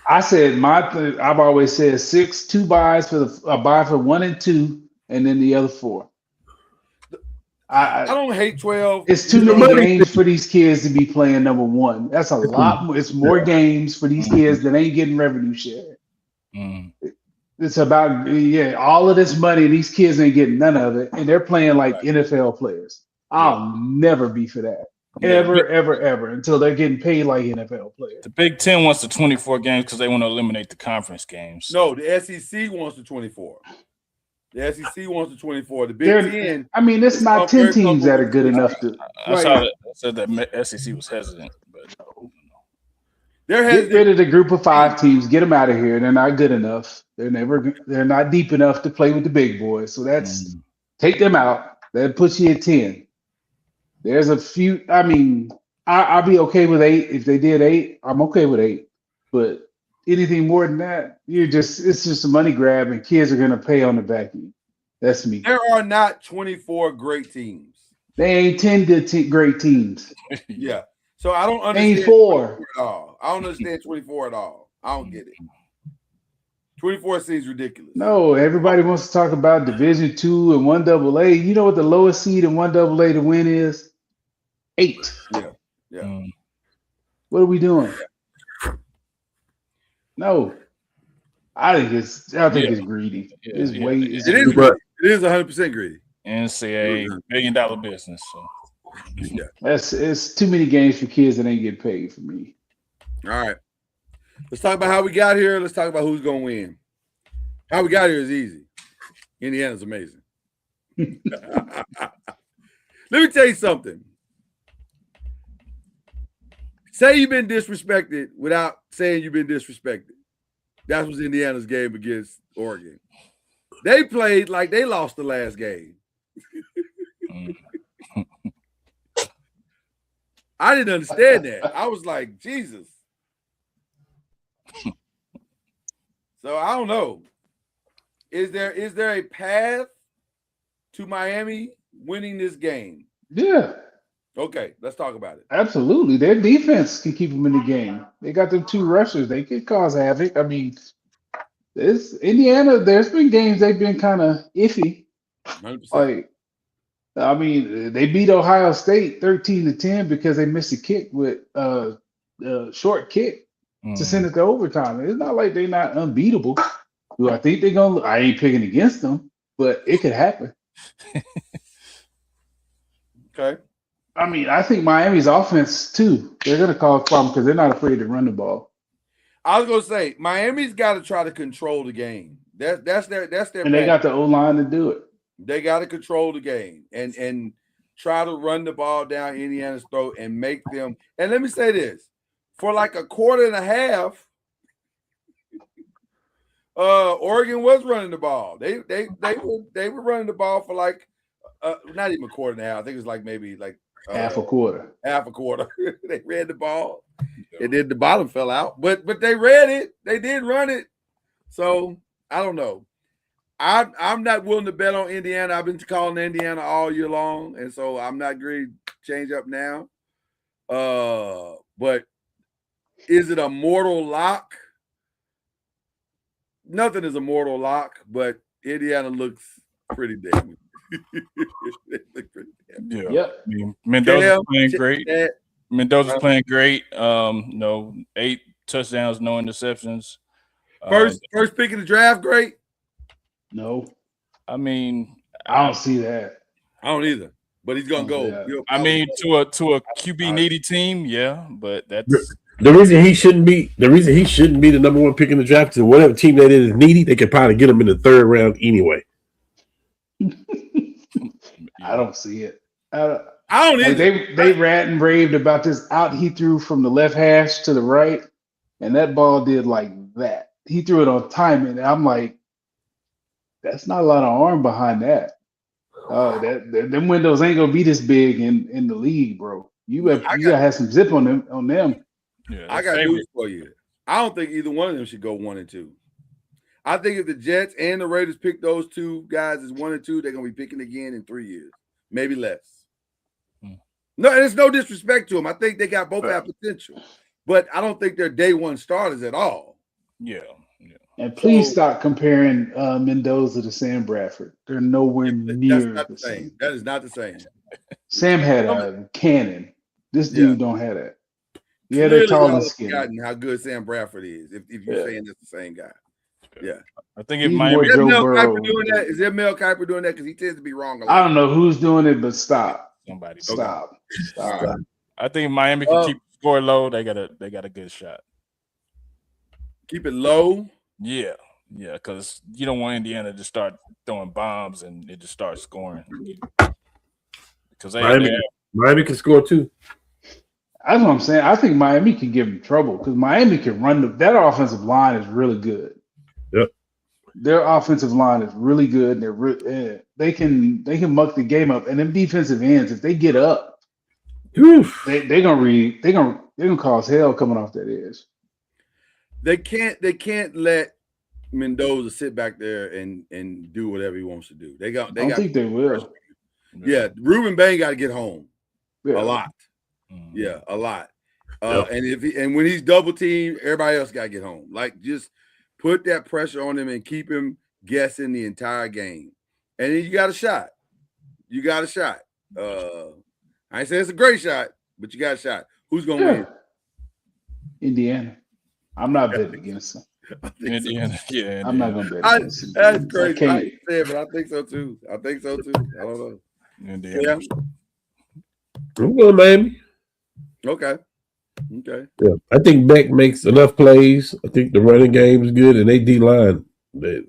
I said, I've always said 6, 2 buys for a buy for 1 and 2, and then the other 4. I don't hate 12. It's too many games for these kids to be playing number 1. That's a lot more. It's more games for these kids that ain't getting revenue share. It's about all of this money. These kids ain't getting none of it, and they're playing like NFL players. I'll never be for that. Ever until they're getting paid like NFL players. The Big Ten wants the 24 games because they want to eliminate the conference games. No, the SEC wants the 24. The SEC wants the 24. The Big Ten. I mean, it's not 10 teams that are good enough to. I said that SEC was hesitant, but get rid of the group of 5 teams. Get them out of here. They're not good enough. They're not deep enough to play with the big boys. So that's take them out. That puts you at 10. There's a few. I mean, I'll be okay with 8. If they did 8, I'm okay with 8. But anything more than that, it's just a money grab, and kids are gonna pay on the back end. That's me. There are not 24 great teams. They ain't 10 good great teams. Yeah. So I don't understand 4 at all. I don't understand 24 at all. I don't get it. 24 seems ridiculous. No, everybody wants to talk about Division II and 1AA. You know what the lowest seed in 1AA to win is? 8. Yeah. What are we doing? No, I think it's greedy. It is 100% greedy. NCAA $1 billion business. So. It's too many games for kids that ain't getting paid for me. All right, let's talk about how we got here. Let's talk about who's gonna win. How we got here is easy. Indiana's amazing. Let me tell you something. Say you've been disrespected without saying you've been disrespected. That was Indiana's game against Oregon. They played like they lost the last game. I didn't understand that. I was like, Jesus. So I don't know. Is there a path to Miami winning this game? Yeah. Okay, let's talk about it. Absolutely. Their defense can keep them in the game. They got them 2 rushers. They could cause havoc. I mean, this Indiana, there's been games they've been kind of iffy. 100%. Like, I mean, they beat Ohio State 13-10 because they missed a kick with short kick to send it to overtime. It's not like they're not unbeatable. Do I think they're gonna? I ain't picking against them, but it could happen. Okay. I mean, I think Miami's offense too. They're gonna cause problem because they're not afraid to run the ball. I was gonna say Miami's got to try to control the game. That's their And they got the O line to do it. They got to control the game and try to run the ball down Indiana's throat and make them. And let me say this: for like a quarter and a half, Oregon was running the ball. They were running the ball for like not even a quarter and a half. I think it was like maybe like half a quarter. Half a quarter. They ran the ball. And then the bottom fell out. But they ran it. They did run it. So I don't know. I'm not willing to bet on Indiana. I've been calling Indiana all year long, and so I'm not going to change up now. But is it a mortal lock? Nothing is a mortal lock, but Indiana looks pretty damn. Yeah. Yep. I mean, Mendoza's playing great. Mendoza's playing great. 8 touchdowns, no interceptions. First pick of the draft, great. No. I mean, I don't see that. I don't either. But he's gonna go. I mean, to a QB needy team, yeah, but that's the reason he shouldn't be the number 1 pick in the draft is whatever team that is needy, they could probably get him in the 3rd round anyway. I don't see it. I don't either. Like they rat and raved about this out he threw from the left hash to the right, and that ball did like that. He threw it on timing. And I'm like, that's not a lot of arm behind that. Them windows ain't gonna be this big in the league, bro. You gotta have some zip on them. Yeah, I got news for you. I don't think either one of them should go 1 and 2. I think if the Jets and the Raiders pick those 2 guys as 1 and 2, they're gonna be picking again in 3 years, maybe less. No, and it's no disrespect to them. I think they got both have potential, but I don't think they're day 1 starters at all. Yeah. And please stop comparing Mendoza to Sam Bradford. They're nowhere near the same. That is not the same. Sam had a cannon. This dude don't have that. Yeah, they're tall and skinny. Forgotten how good Sam Bradford is. If you're saying it's the same guy. Yeah. I think if Miami is Mel Kiper doing that? Is there Mel Kiper doing that? Because he tends to be wrong a lot. I don't know who's doing it, but stop. Somebody. Stop. Right. I think Miami can keep the score low. They got a good shot. Keep it low. Yeah, because you don't want Indiana to start throwing bombs and it just starts scoring. Because Miami can score too. That's what I'm saying. I think Miami can give them trouble because Miami can run. That offensive line is really good. Yep. Their offensive line is really good. And they can muck the game up. And them defensive ends, if they get up, they're gonna cause hell coming off that edge. They can't let Mendoza sit back there and do whatever he wants to do. I don't think they will. Yeah, Ruben Bain got to get home a lot. Yeah, a lot. And when he's double teamed, everybody else got to get home. Like, just put that pressure on him and keep him guessing the entire game. And then you got a shot. I ain't saying it's a great shot, but you got a shot. Who's gonna win? Indiana. I'm not betting against them. Indiana. Yeah, I'm not gonna bet against them. That's crazy. I can't say it, but I think so too. I don't know. Indiana. Yeah. I'm going Miami. Okay. Yeah, I think Beck makes enough plays. I think the running game is good, and they D line. They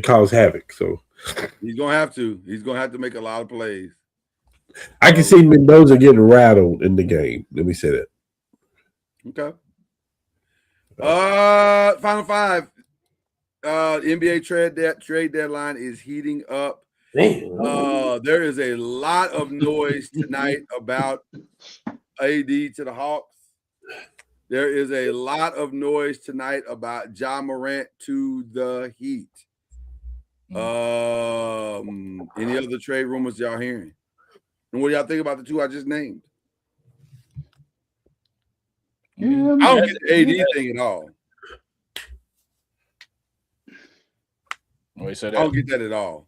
cause havoc. So he's gonna have to. He's gonna have to make a lot of plays. I can see Mendoza getting rattled in the game. Let me say that. Okay. Final 5. NBA trade deadline is heating up. There is a lot of noise tonight about AD to the Hawks. There is a lot of noise tonight about Ja Morant to the Heat. Any other trade rumors y'all hearing? And what do y'all think about the two I just named? Yeah, I don't get the AD thing at all. What you said I don't get that at all.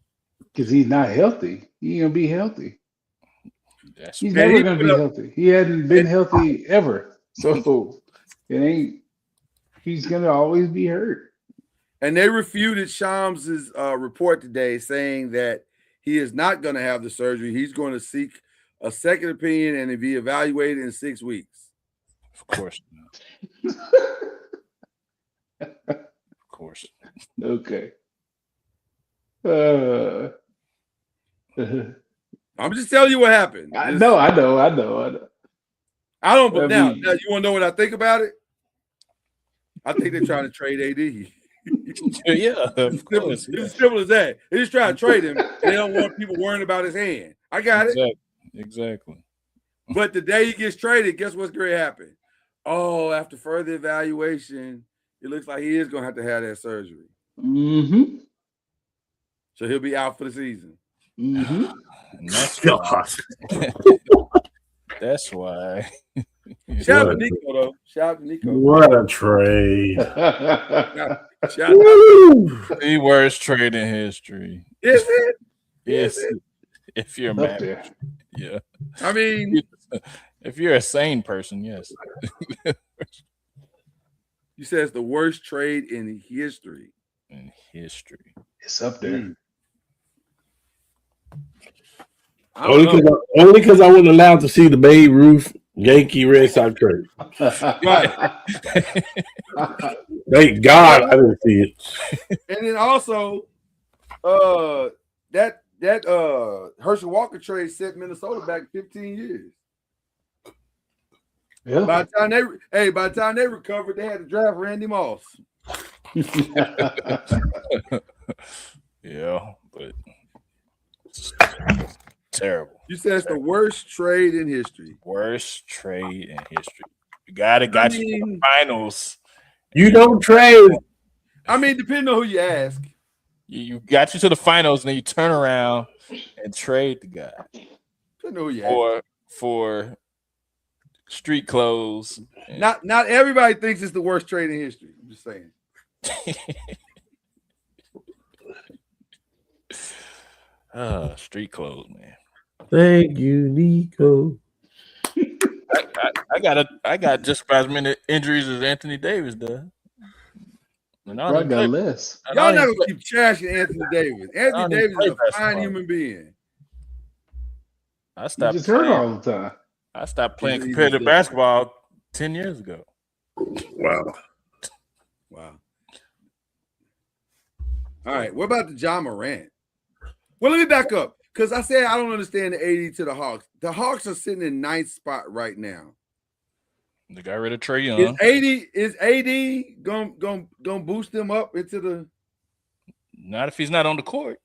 because he's not healthy. He ain't gonna be healthy. That's He's Man, never he gonna put be up- healthy. He hadn't been healthy ever. So it ain't. He's gonna always be hurt. And they refuted Shams' report today, saying that he is not going to have the surgery. He's going to seek a second opinion and be evaluated in 6 weeks. of course not. Of course. Okay. I'm just telling you what happened. I know. I don't. I But now mean- you want to know what I think about it? I think they're trying to trade AD. Yeah, It's of course. as simple as that. They're just trying to trade him. And they don't want people worrying about his hand. I got it. Exactly. But the day he gets traded, guess what's going to happen? Oh, after further evaluation, it looks like he is going to have that surgery. Mm-hmm. So he'll be out for the season. Mm-hmm. And that's God. why. Shout out to Nico, though. Shout out to Nico. What a trade. Shout out. Woo! The worst trade in history. Is it? Yes. Is If you're Up mad. there. Yeah. I mean, If you're a sane person, yes. you said it's the worst trade in history. In history. It's up there. I don't know. Only because I wasn't allowed to see the Babe Ruth Yankee Red Sox trade. Thank God I didn't see it. And then also, that Herschel Walker trade set Minnesota back 15 years. Yeah. By the time they recovered, they had to draft Randy Moss. Yeah, but it's terrible. You said it's the worst trade in history. Worst trade in history. You got you to the finals. You don't trade. I mean, depending on who you ask. You got you to the finals, and then you turn around and trade the guy Depending on who you ask. for street clothes. Not everybody thinks it's the worst trade in history. I'm just saying. Street clothes, man. Thank you, Nico. I got just about as many injuries as Anthony Davis does. And I I don't got play- less. and I Y'all don't never play- keep trashing Anthony Davis. I Anthony don't Davis play is a fine basketball. human being. I You stopped just heard playing. all the time. I stopped playing He's competitive just- basketball 10 years ago. Wow. Wow. All right. What about the John Morant? Well, let me back up because I said I don't understand the 80 to the Hawks. The Hawks are sitting in ninth spot right now. They got rid of Trae Is Young. AD gonna boost them up into the? Not if he's not on the court.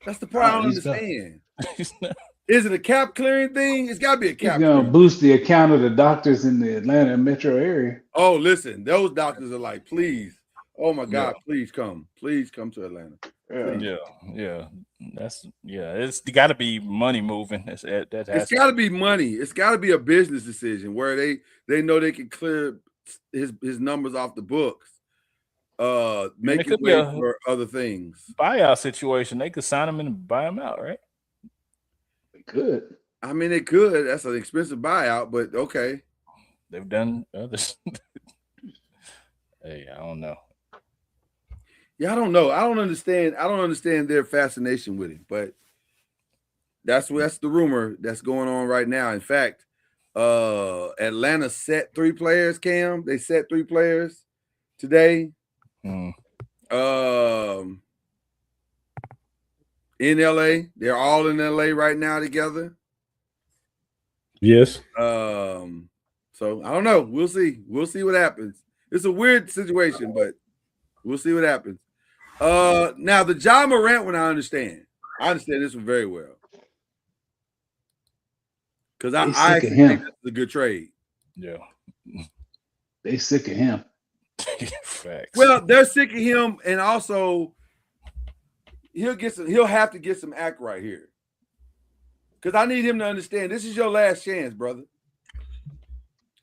That's the part I don't he's not. understand. He's not- Is it a cap clearing thing? It's got to be a He's cap. gonna clearing. boost the account of the doctors in the Atlanta metro area. Oh, listen, those doctors are like, please, oh my God, please come to Atlanta. Yeah. It's got to be money moving. That has It's got to be money. It's got to be a business decision where they know they can clear his numbers off the books, make it it could be way a- for other things. buyout situation. They could sign him and buy him out, right? They could. I mean, they could. That's an expensive buyout, but okay. They've done others. Hey, I don't know. Yeah, I don't know. I don't understand their fascination with him, but that's the rumor that's going on right now. In fact, Atlanta set 3 players, Cam. They set 3 players today. Hmm. In LA. They're all in LA right now together. Yes. So I don't know. We'll see. We'll see what happens. It's a weird situation, but we'll see what happens. Now the John Morant one, I understand. I understand this one very well. Because I actually think this is a good trade. Yeah. They sick of him. Facts. Well, they're sick of him, and also he'll have to get some act right here. Because I need him to understand this is your last chance, brother.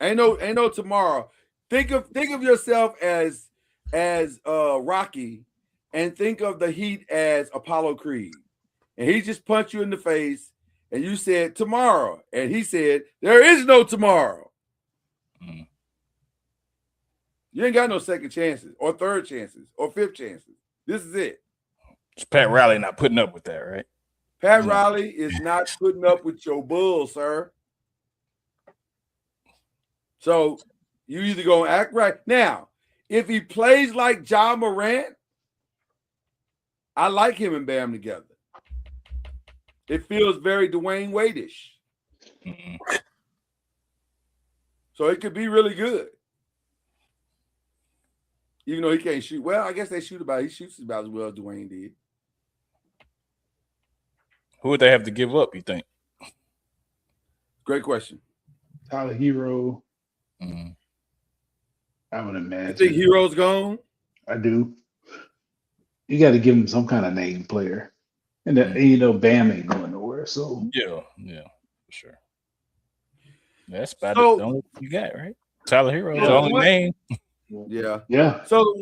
Ain't no tomorrow. Think of yourself as Rocky, and think of the Heat as Apollo Creed. And he just punched you in the face, and you said tomorrow, and he said there is no tomorrow. Mm. You ain't got no second chances, or third chances, or fifth chances. This is it. It's Pat Riley not putting up with that, right? Pat Riley is not putting up with your bull, sir. So you either gonna act right now. If he plays like Ja Morant, I like him and Bam together. It feels very Dwayne Wade-ish. Mm-hmm. So it could be really good. Even though he can't shoot. Well, I guess he shoots about as well as Dwayne did. Who would they have to give up, you think? Great question. Tyler Hero. Mm-hmm. I would imagine. You think Hero's gone? I do. You got to give him some kind of name player. And Bam ain't going nowhere. So Yeah, for sure. That's about So- the only you got, right? Tyler Hero, Yeah, the only what- name. Yeah. yeah. So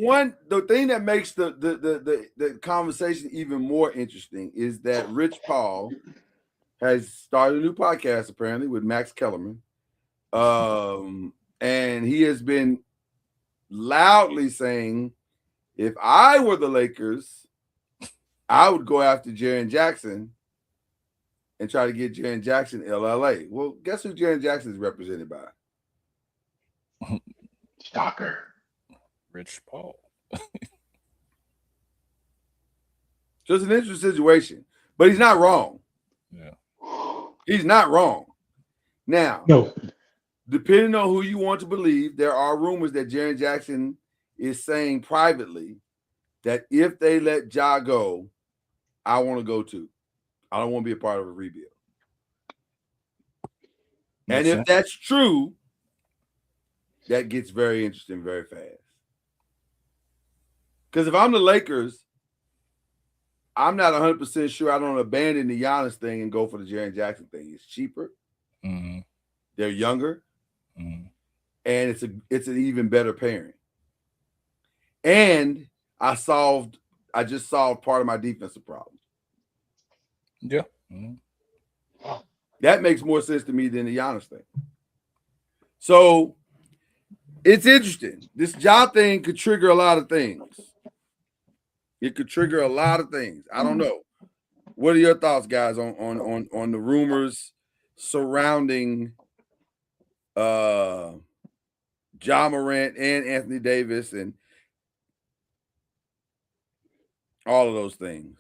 the thing that makes the conversation even more interesting is that Rich Paul has started a new podcast apparently with Max Kellerman, and he has been loudly saying, if I were the Lakers, I would go after Jaren Jackson and try to get Jaren Jackson LLA. Well, guess who Jaren Jackson is represented by? Shocker. Rich Paul. So it's an interesting situation, but he's not wrong. Yeah. He's not wrong. Now, No. depending on who you want to believe, there are rumors that Jaren Jackson is saying privately that if they let Ja go, I want to go too. I don't want to be a part of a rebuild. And if that's true, that gets very interesting very fast. Because if I'm the Lakers, I'm not 100% sure I don't abandon the Giannis thing and go for the Jaren Jackson thing. It's cheaper. Mm-hmm. They're younger. Mm-hmm. And it's an even better pairing. And I just solved part of my defensive problem. Yeah. Mm-hmm. That makes more sense to me than the Giannis thing. So it's interesting. This job thing could trigger a lot of things. It could trigger a lot of things. I don't know. What are your thoughts, guys, on the rumors surrounding Ja Morant and Anthony Davis and all of those things?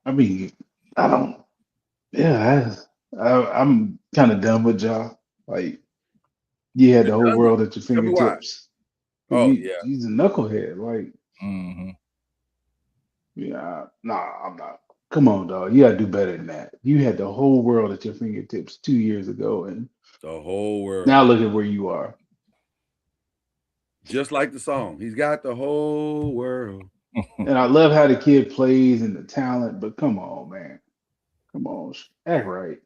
I mean, I don't. Yeah, I'm kind of done with Ja. Like, you had the You're whole done? world at your Tell me why. fingertips. Oh, yeah. He's a knucklehead. Like, Mm-hmm. yeah, nah, I'm not. Come on, dog. You gotta do better than that. You had the whole world at your fingertips 2 years ago, and The whole world. now look at where you are. Just like the song. He's got the whole world. And I love how the kid plays and the talent, but come on, man. Come on, act right.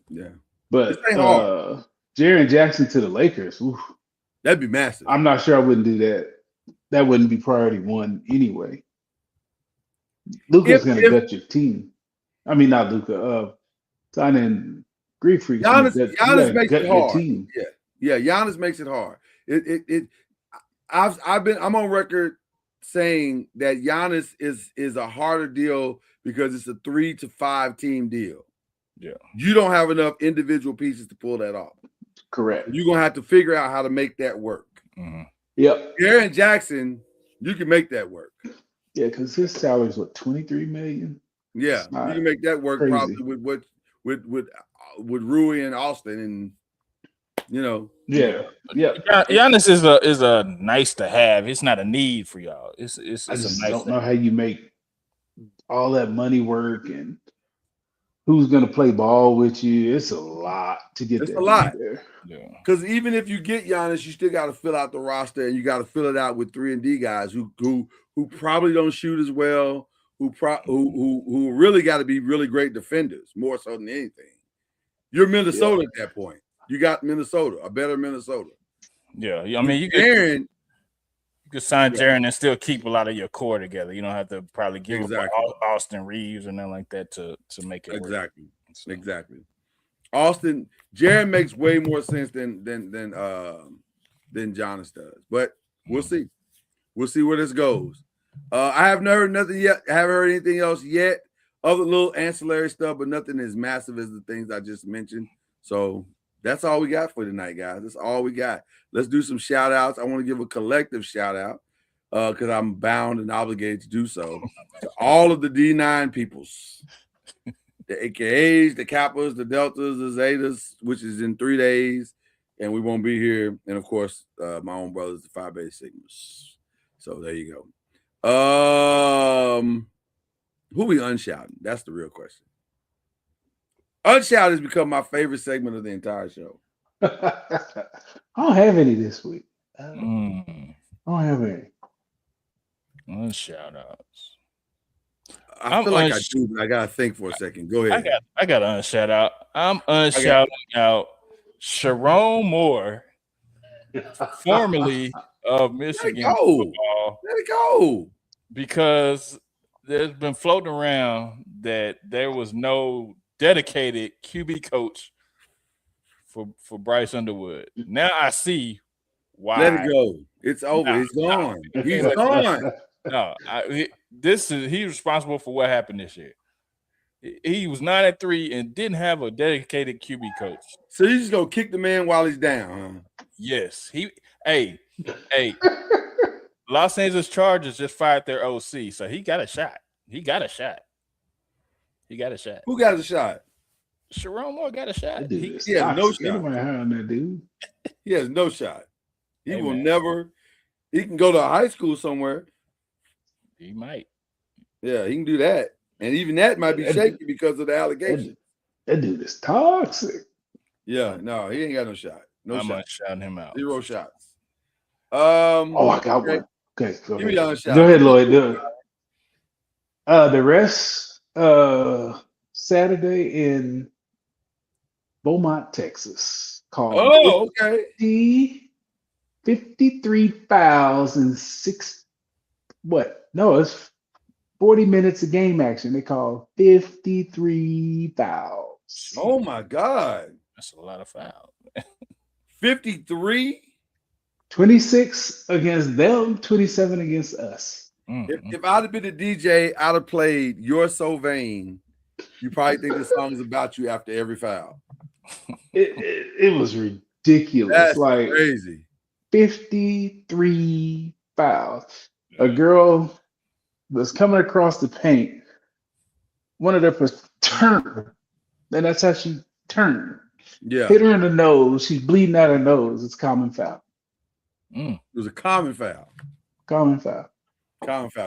Yeah. But This ain't hard. Jaren Jackson to the Lakers, oof, That'd be massive. I'm not sure I wouldn't do that. That wouldn't be priority one anyway. Luka's gonna gut your team. I mean, not Luka. Signing Greek Freaks. Giannis makes it hard. Team. Yeah, Giannis makes it hard. I'm on record saying that Giannis is a harder deal because it's a 3 to 5 team deal. Yeah. You don't have enough individual pieces to pull that off. Correct. You're gonna have to figure out how to make that work. Mm-hmm. Yep. Jaren Jackson, you can make that work. Yeah, because his salary is what, $23 million? Yeah, It's not you can make that work crazy. probably with Rui and Austin, and Yeah. Yeah. Giannis is a nice to have. It's not a need for y'all. It's I a just nice don't to know how you make all that money work and who's gonna play ball with you. It's a lot to get It's that a lot. there. Yeah. Because even if you get Giannis, you still got to fill out the roster, and you got to fill it out with 3-and-D guys who probably don't shoot as well, who really got to be really great defenders more so than anything. You're Minnesota at that point. You got Minnesota, a better Minnesota. Yeah, I mean, you could sign Jaren and still keep a lot of your core together. You don't have to probably give up Austin Reeves and nothing like that to make it work. Exactly. Jaren makes way more sense than Giannis does, but we'll see. We'll see where this goes. I haven't heard nothing yet. I haven't heard anything else yet. Other little ancillary stuff, but nothing as massive as the things I just mentioned. So that's all we got for tonight, guys. That's all we got. Let's do some shout outs. I want to give a collective shout out because I'm bound and obligated to do so to all of the D9 peoples, the AKAs, the Kappas, the Deltas, the Zetas, which is in 3 days, and we won't be here. And of course, my own brothers, the Phi Beta Sigmas. So there you go. Who we unshouting? That's the real question. Unshout has become my favorite segment of the entire show. I don't have any this week. I don't have any. Unshout outs. I feel like I do, but I gotta think for a second. Go ahead. I got to unshout out. I'm unshouting out Sharon Moore, formerly of Michigan football. Let it go. Because there's been floating around that there was no dedicated QB coach for Bryce Underwood. Now I see why. Let it go. It's over. He's gone. He's gone. No, he's responsible for what happened this year. He was 9-3 and didn't have a dedicated QB coach. So you just gonna kick the man while he's down, huh? Yes. Hey. Los Angeles Chargers just fired their OC, so he got a shot. He got a shot. Who got a shot? Sharon Moore got a shot. He has no shot. That dude. He has no shot. He will never. He can go to a high school somewhere. He might. Yeah, he can do that. And even that might be shaky because of the allegations. That dude is toxic. Yeah, no, he ain't got no shot. I'm not shouting him out. 0 shots. I got one. Okay, go Give me the shot. Go ahead, Lloyd. The rest Saturday in Beaumont, Texas, called 53 fouls and 6. What? No, it's 40 minutes of game action. They call 53 fouls. Oh my God, that's a lot of fouls. 53. 26 against them, 27 against us. If I'd have been a DJ, I'd have played "You're So Vain." You probably think the song is about you after every foul. It was ridiculous. That's like crazy. 53 fouls. A girl was coming across the paint. One of them turned, and that's how she turned. Yeah, hit her in the nose. She's bleeding out her nose. It's common foul. It was a common foul. Common foul.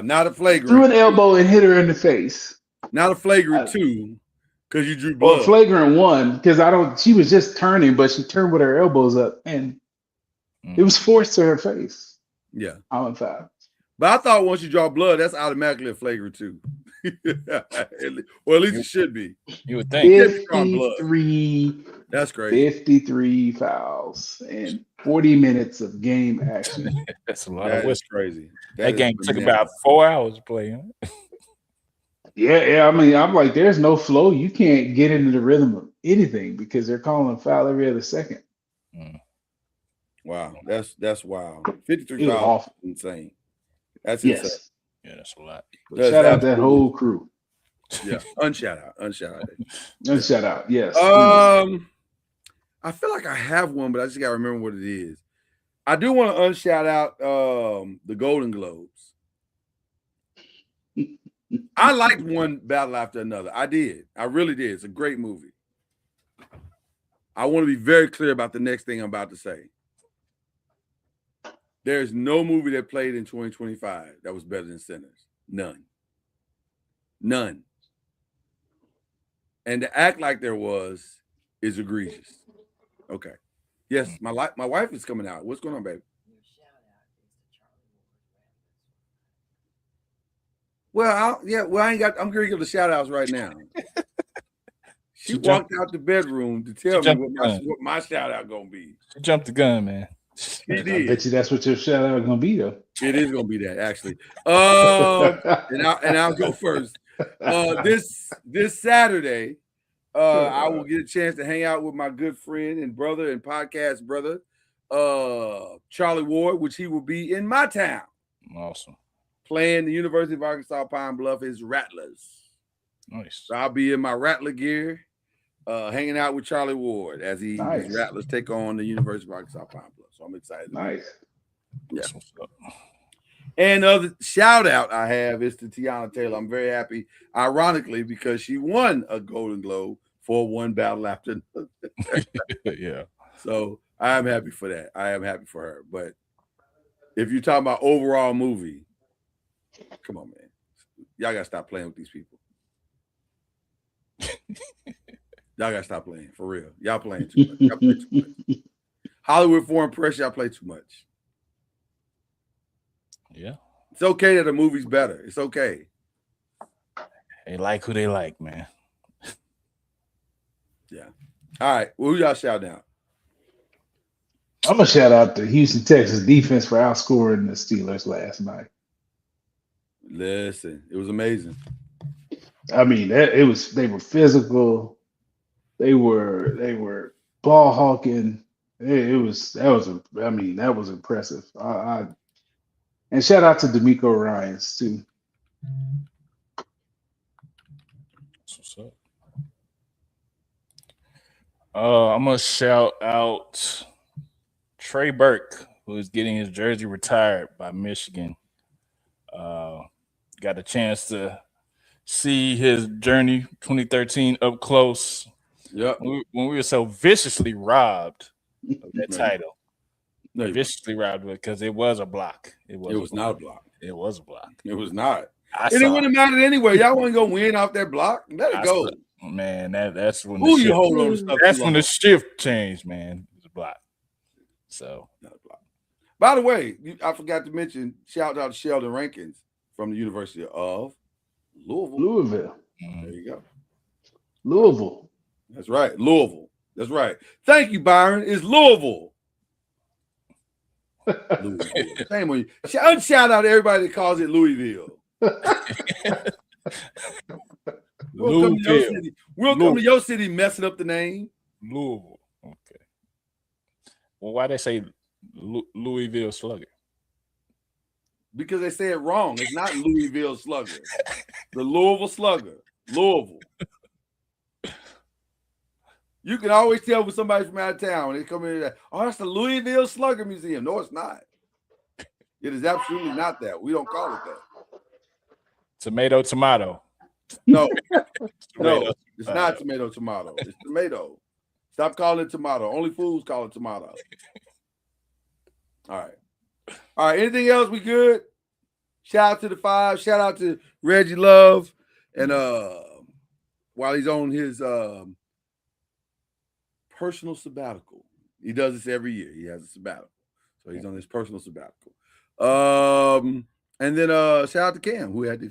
Not a flagrant. Threw an elbow and hit her in the face. Not a flagrant 2, because you drew blood. Well, flagrant 1, because she was just turning, but she turned with her elbows up, and it was forced to her face. Yeah. Common foul. But I thought once you draw blood, that's automatically a flagrant 2. Or at least it should be. You would think. 53. That's crazy. 53 fouls and 40 minutes of game action. That's a lot of whiskey. Crazy. That game took about 4 hours to play. Huh? Yeah. I mean, I'm like, there's no flow. You can't get into the rhythm of anything because they're calling foul every other second. Wow, that's wild. 53 fouls, insane. That's insane. Yeah, that's a lot. Shout out that whole crew. Yeah, unshout out. Unshout out. Yes. I feel like I have one, but I just gotta remember what it is. I do want to unshout out the Golden Globes. I liked one battle after another. I did. I really did. It's a great movie. I want to be very clear about the next thing I'm about to say. There's no movie that played in 2025 that was better than Sinners. None. And to act like there was is egregious. Okay. Yes, my wife is coming out. What's going on, baby? Well, I ain't got. I'm gonna give the shout outs right now. She walked out the bedroom to tell me what my shout out gonna be. She jumped the gun, man. She did. I bet you that's what your shout out gonna be though. It is gonna be that actually. And I'll go first. This Saturday, I will get a chance to hang out with my good friend and brother and podcast brother, Charlie Ward, which he will be in my town. Awesome. Playing the University of Arkansas Pine Bluff is Rattlers. Nice. So I'll be in my Rattler gear, hanging out with Charlie Ward as his Rattlers take on the University of Arkansas Pine Bluff. So I'm excited. Nice. Yeah. And the shout out I have is to Tiana Taylor. I'm very happy, ironically, because she won a Golden Globe for one battle after another. Yeah. So I am happy for that. I am happy for her. But if you're talking about overall movie, come on, man. Y'all gotta stop playing with these people. Y'all gotta stop playing for real. Y'all playing too much. Y'all play too much. Hollywood Foreign Press, y'all play too much. Yeah. It's okay that a movie's better. It's okay. They like who they like, man. Yeah. All right. Well, who y'all shout out? I'm gonna shout out the Houston Texas defense for outscoring the Steelers last night. Listen, it was amazing. I mean, they were physical. They were ball hawking. That was impressive. And shout out to D'Amico Ryans too. That's what's up. I'm gonna shout out Trey Burke, who is getting his jersey retired by Michigan. Got a chance to see his journey 2013 up close. Yep. When we were so viciously robbed of that title. No, Viciously robbed because it was a block. it was not a block. It was a block. It was not. I And it saw wouldn't have mattered anyway. Y'all wasn't gonna win off that block. Let it go. Man, that's when Who the you shift, hold on to stuff that's too when long? the shift changed, man. It was a block. So Not a block. By the way, I forgot to mention, shout out to Sheldon Rankins from the University of Louisville. There you go. Louisville. That's right. Louisville. That's right. Thank you, Byron. It's Louisville. Louisville. Shame on you. Shout out to everybody that calls it Louisville. Welcome to your city messing up the name. Louisville. Okay. Well, why they say Louisville Slugger? Because they say it wrong. It's not Louisville Slugger. The Louisville Slugger. Louisville. You can always tell when somebody's from out of town when they come in. Oh, that's the Louisville Slugger Museum. No, it's not. It is absolutely not that. We don't call it that. Tomato. No, no, it's not tomato. It's tomato. Stop calling it tomato. Only fools call it tomato. All right. Anything else? We good? Shout out to the five. Shout out to Reggie Love. And while he's on his personal sabbatical, he does this every year. He has a sabbatical, so he's on his personal sabbatical. And then shout out to Cam, who had to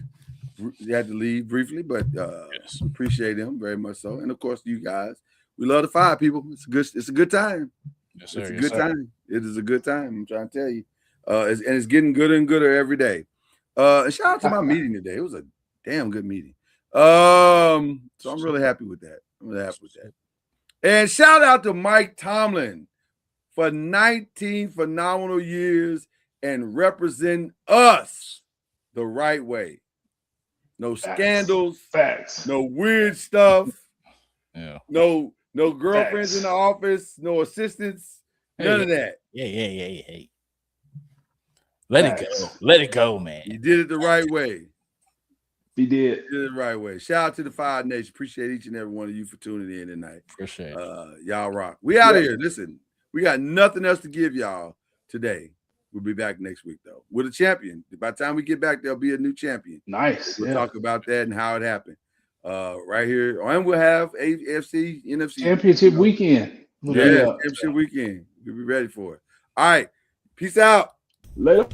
leave briefly, but Yes. appreciate him very much so. And of course, you guys, we love the five people. It's a good time. Yes, sir. It's a Yes, good sir. time. It is a good time. I'm trying to tell you. And it's getting gooder and gooder every day. And shout out to my meeting today. It was a damn good meeting. So I'm really happy with that. And shout out to Mike Tomlin for 19 phenomenal years and representing us the right way. No scandals, Facts. no weird stuff, Yeah. no girlfriends in the office, no assistants, none of that. Yeah. Let it go, man. You did it the right way. He did. You did it the right way. Shout out to the Five Nation. Appreciate each and every one of you for tuning in tonight. Appreciate it. Y'all rock. We out of here. Listen, we got nothing else to give y'all today. We'll be back next week, though, with a champion. By the time we get back, there'll be a new champion. Nice. We'll talk about that and how it happened right here. And we'll have AFC, NFC. Championship weekend. Yeah, championship weekend. We'll be ready for it. All right. Peace out. Later.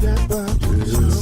shepherd.